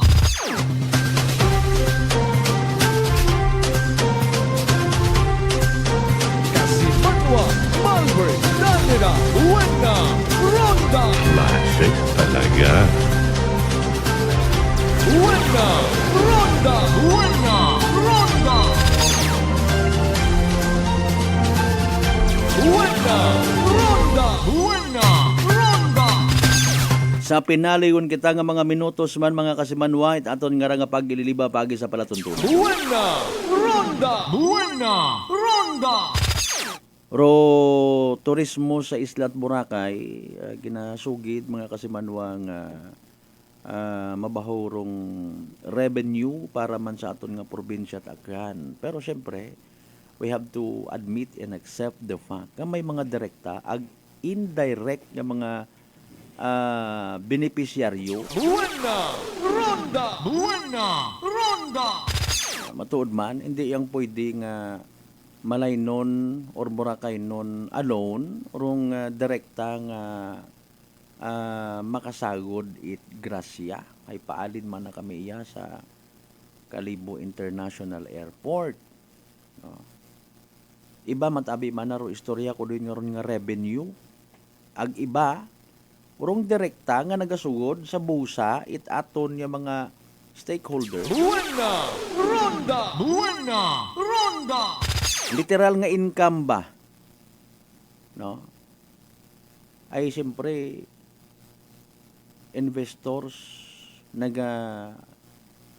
Kasimanwa, Malbert, Danira, Buena! Ronda! Classic talaga. Buena! Ronda! Buena! Ronda! Buena! Sa pinaligon kita nga mga minutos man mga kasimanwa it aton nga nga pagililiba pagi sa palatuntunan. Ro turismo sa Isla Boracay ginasugid mga kasimanwa nga mabahurong revenue para man sa aton nga probinsya at Aklan. Pero syempre, we have to admit and accept the fact nga may mga direkta ag indirect nga mga beneficiaryo. Matuod man, hindi yang pwede nga Malaynon or Boracay non alone rong direkta nga makasagod it grasya ay paalin man na kami iya sa Kalibo International Airport. No. Iba matabi man na ro istorya ko din nga revenue. Ag iba urong direkta nga nagasugod sa busa it aton nga mga stakeholder. Literal nga income ba? No? Ay siyempre investors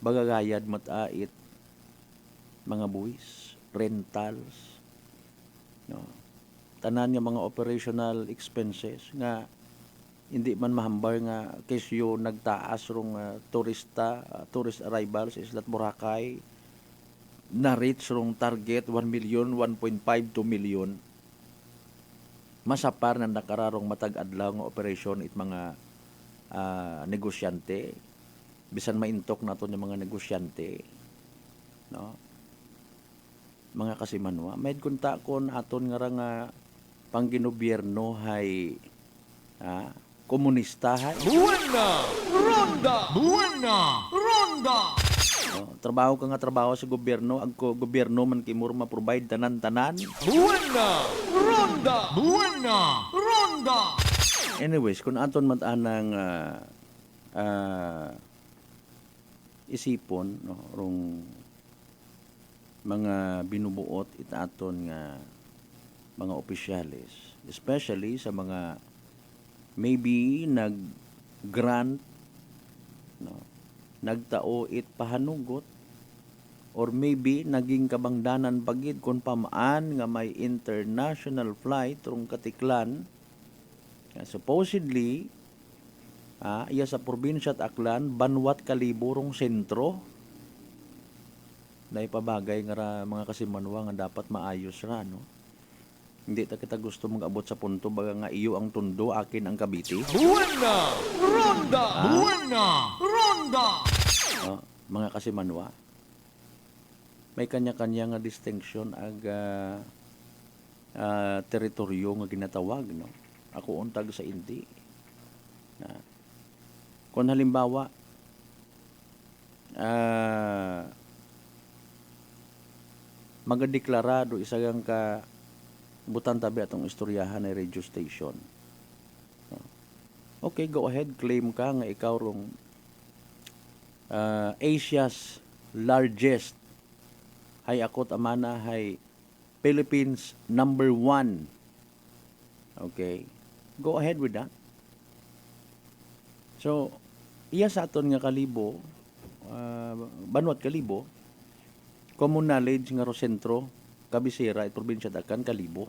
bagagayad matait mga buwis, rentals, no? Tanan nga mga operational expenses nga hindi man mahambar nga kesyo nagtaas rong tourist arrival sa Isla Boracay na reach rong target 1 million, 1.5 to million. Masapar na nakararong matag-adlaw nga operasyon it mga negosyante. Bisan maintok nato yung mga negosyante. No? Mga kasimanwa. May kunta kon aton nga pangginobierno hay komunista hay. No, trabaho ka nga trabaho sa gobyerno, ag gobyerno man kimuro ma-provide tanan-tanan. Anyways, kung aton man anang isipon no, rong mga binubuot it aton nga mga opisyalis, especially sa mga maybe nag-grant no, nagtao it pahanugot or maybe naging kabangdanan bagid kung pamaan nga may international flight rong Katiklan. Supposedly iya sa probinsya at Aklan banwat Kalibo rong sentro. Dahil pabagay nga mga kasimanwa nga dapat maayos ra no. Hindi ta kita gusto mag-abot sa punto baga nga iyo ang tundo akin ang Cavite. Mga kasimanwa, may kanya-kanya nga distinction ag teritoryo nga ginatawag no. Ako untag sa Indi. Kung halimbawa magadeklarado isagang ka butan tabi atong istoryahan ay radio station. Okay, go ahead, claim ka nga ikaw rong Asia's largest hay akot amana hay Philippines number 1. Okay, go ahead with that. So, iya sa aton nga Kalibo, banwat Kalibo, common knowledge nga ro sentro, kabisera at probinsya Dakan, Kalibo.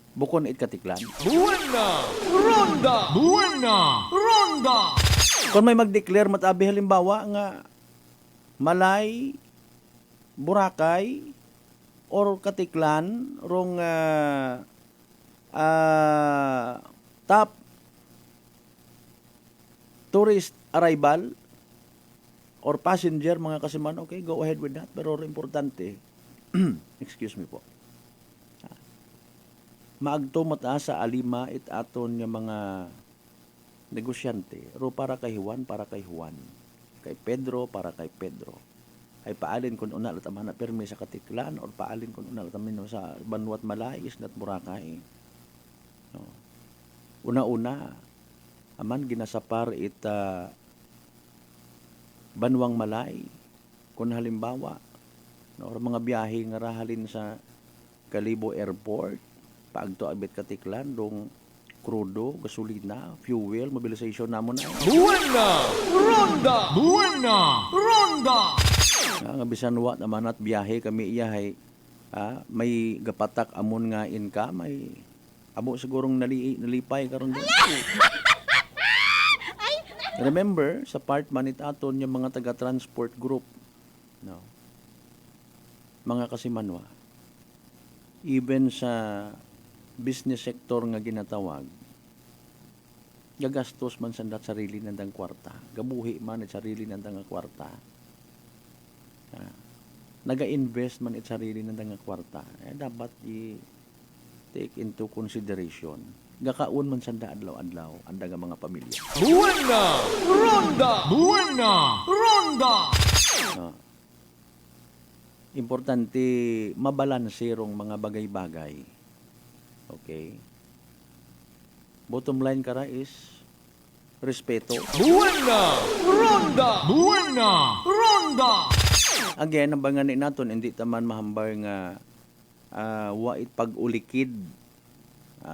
Bukon it Katiklan. Ronda! Kung may mag-declare matabi halimbawa nga Malay, Boracay, or Katiklan, rong top tourist arrival or passenger mga kasiman, okay, go ahead with that. Pero importante, excuse me po, maagto mata sa alima it aton nga mga negosyante, ro para kay Juan, kay Pedro, para kay Pedro. Ay paalin kung una lataman na permi sa Katiklan or paalin kung una lataman sa Banwat Malay, Isla Boracay. No. Una-una, aman ginasapar it Banwang Malay, kung halimbawa, no, or mga biyahe nga rahalin sa Kalibo Airport, paagto abit Katiklan, dong krudo, gasolina, fuel, mobilization namon na. Buena Ronda! Buena Ronda! Nga bisan wa naman at biyahe kami iyahay. May gapatak amon nga inka, may amo sigurong nalipay karon din. Remember, sa part man aton yung mga taga-transport group, no? Mga kasimanwa, even sa business sector nga ginatawag, gagastos man sandat sarili nandang kwarta, gabuhi man at sarili nandang kwarta, naga-invest man at sarili nandang kwarta, dapat i-take into consideration. Gakaon man sanda adlaw-adlaw ang daga mga pamilya. Buena Ronda! Buena Ronda! Importante mabalansirong mga bagay-bagay. Okay? Bottom line kara is respeto. Buena Ronda! Buena Ronda! Again, ang banganin naton hindi taman mahambar nga wait pag-ulikid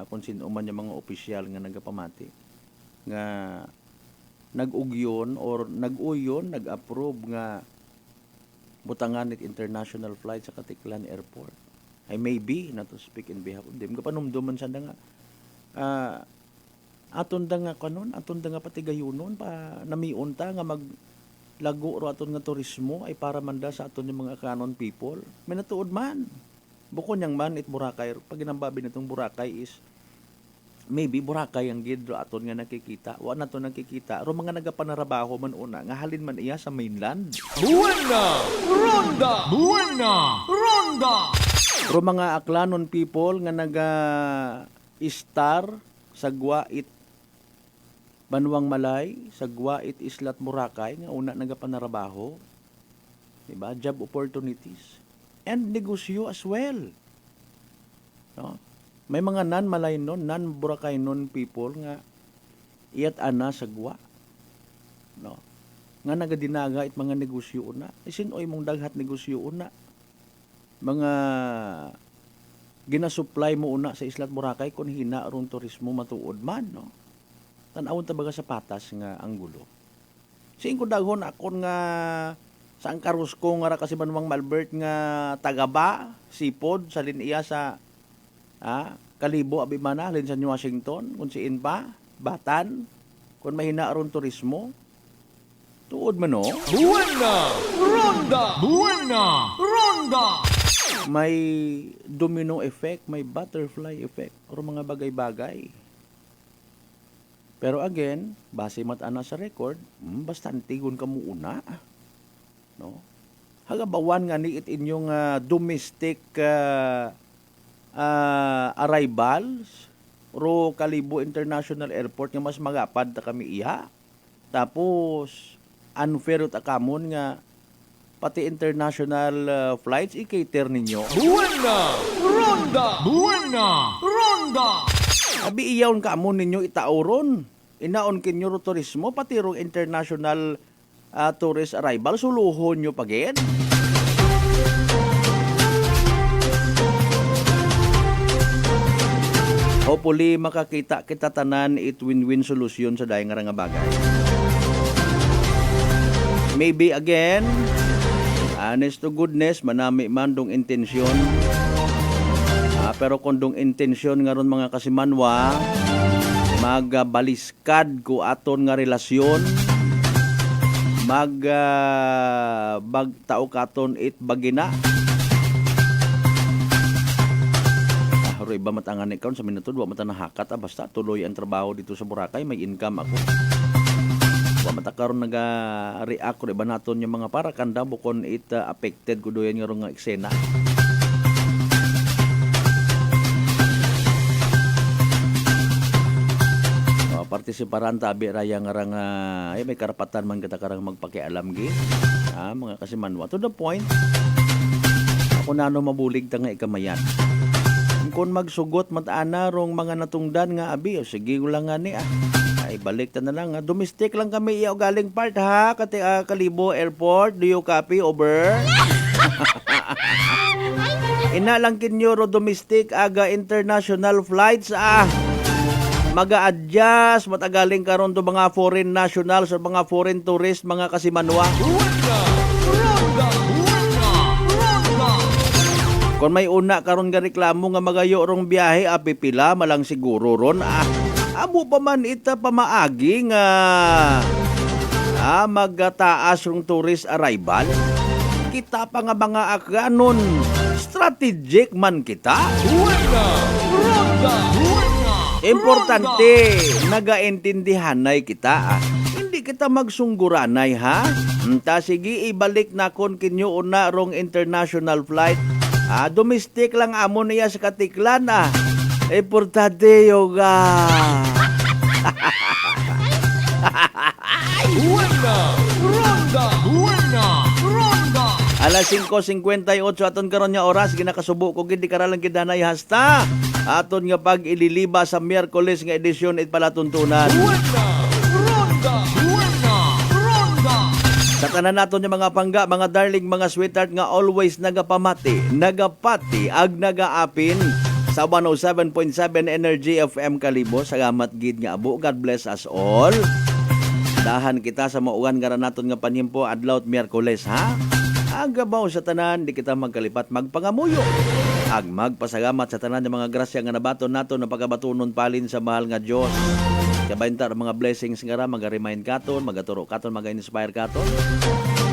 kung sino man yung mga opisyal nga nagapamati nga nag-ugyon or nag-uyon, nag-approve nga butangan it international flight sa Katiklan Airport. I may be, not to speak in behalf of them, kapanumduman sa nga aton da nga kanon, aton da nga patigayunon pa namiunta nga maglago ro aton nga turismo ay para manda sa aton yung mga kanon people. May natuod man. Bukod niyang man it Boracay, pag ginambabi na itong Boracay is maybe Boracay ang gidro aton nga nakikita. Wa na to nakikita. Ro mga nagapanarabaho man una nga halin man iya sa mainland. Buena Ronda! Buena Ronda! Ro mga aklanon people nga naga-star sa Guait Banwang Malay, sa Guait Islat Boracay nga una nagapanarabaho. Diba? Job opportunities. And negosyo as well. No? May mga non-Malay nun, non-Boracay nun people nga iyat ana sa Gua. No? Nga nagadinaga it mga negosyo una. Isinoy mong daghat negosyo una. Mga ginasupply mo una sa Islat Boracay kung hina ron turismo matuod man. No? Tanawon tabaga sa patas nga anggulo. Siin ko daghon akon nga sa Angkarusko nga ra kasi Banwang Malbert nga tagaba, sipod, salin iya sa Kalibo, Abimana, halin sa New Washington, kung siin pa, Batan, kung mahina aron turismo, tuod man no? Buena Ronda! Buena Ronda! May domino effect, may butterfly effect, o mga bagay-bagay. Pero again, base matana sa record, basta antigon ka mo una. No? Hagabawan nga ni it inyong domestic arrivals ro Kalibo International Airport nga mas magapad ta kami iya. Tapos unfair ta kamon nga pati international flights i-cater ninyo. Buena Ronda! Buena Ronda! Abi iyawn kamon ninyo itauron. Inaon kinyo ro turismo pati ro international tourist arrival, suluhon nyo pagin. Hopefully, makakita kita tanan it win-win solution sa dahing nga bagay. Maybe again, honest to goodness, manami man dong intensyon. Pero kung dong intensyon nga ron mga kasimanwa, magbaliskad ko aton nga relasyon, bagtao katon it bagina. Roy ba matangan ikaw sa minuto, wa mata nahakat basta tuloy ang trabaho dito sa Boracay, may income ako. Wa mata karon naga-react ko ba naton yung mga para kanda bukon it affected ko doyan nga nga eksena. Partisiparan tabi raya nga may karapatan man kita karang magpakialam gi. Mga kasimanwa to the point. Ako nano mabulig ta nga ikamayan. Kung magsugot matana rong mga natungdan nga abi, sige lang nga ni ay balik ta na lang domestic lang kami iya galing part ha Kalibo Airport, do you copy over? Ina lang kinyo ro domestic aga international flights Mag-a-adjust matagaling karon to mga foreign nationals o mga foreign tourist, mga kasimanwa. Kung may una karon nga reklamo nga magayo rong biyahe, apipila malang siguro ron. Amo pa man ita pamaagi nga magataas rong tourist arrival. Kita pa nga mga akanon, strategic man kita. Importante, nagaintindihanay kita. Hindi kita magsungguranay, ha? Ta sige, ibalik na kon kinyo una rong international flight. Domestic lang amo niya sa katiklan, Importante yoga. Alas 5:58 aton karon nga oras ginakasubo ko gid karalang kidanay hasta aton nga pag ililiba sa Miyerkules nga edisyon it palatuntunan. Sa tanan naton nga mga pangga, mga darling, mga sweetheart nga always nagapamati, nagapati ag nagaapin sa 107.7 Energy FM Kalibo. Salamat gid nga abo. God bless us all. Dahan kita sa maugan nga naton nga panhimpo adlaw Miyerkules, ha? Agabaw sa tanan, di kita magkalipat magpangamuyo. Ag magpasalamat sa tanan ng mga grasya nga nabaton naton na pagabatunon palin sa mahal nga Dios. Kabayntar mga blessings nga ra, mag-remind katon, magaturo katon, mag-inspire katon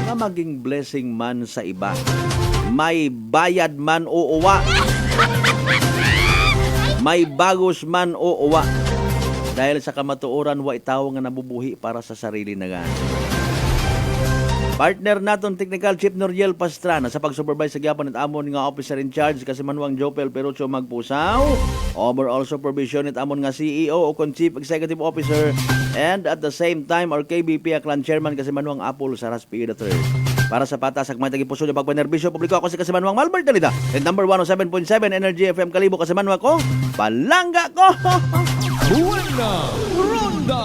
nga maging blessing man sa iba. May bayad man o uwa. May bagos man o uwa. Dahil sa kamatuoran, wa itaw nga nabubuhi para sa sarili na gan. Partner naton Technical Chief Noriel Pastrana sa pag-supervise sa gyapon at amon nga officer in charge kasi Manuang Jopel Perucho Magpusaw. Overall supervision at amon nga CEO o Chief Executive Officer and at the same time our KBP Aklan Chairman kasi Manuang Apol Saras P. III. Para sa patas, may tagipuso niyo pagpanerbisyo publiko ako si kasi Manuang Malbert Dalida. And number 107.7 Energy FM Kalibo kasi Manuang ko. Palangga ko! Buwan na! Ronda!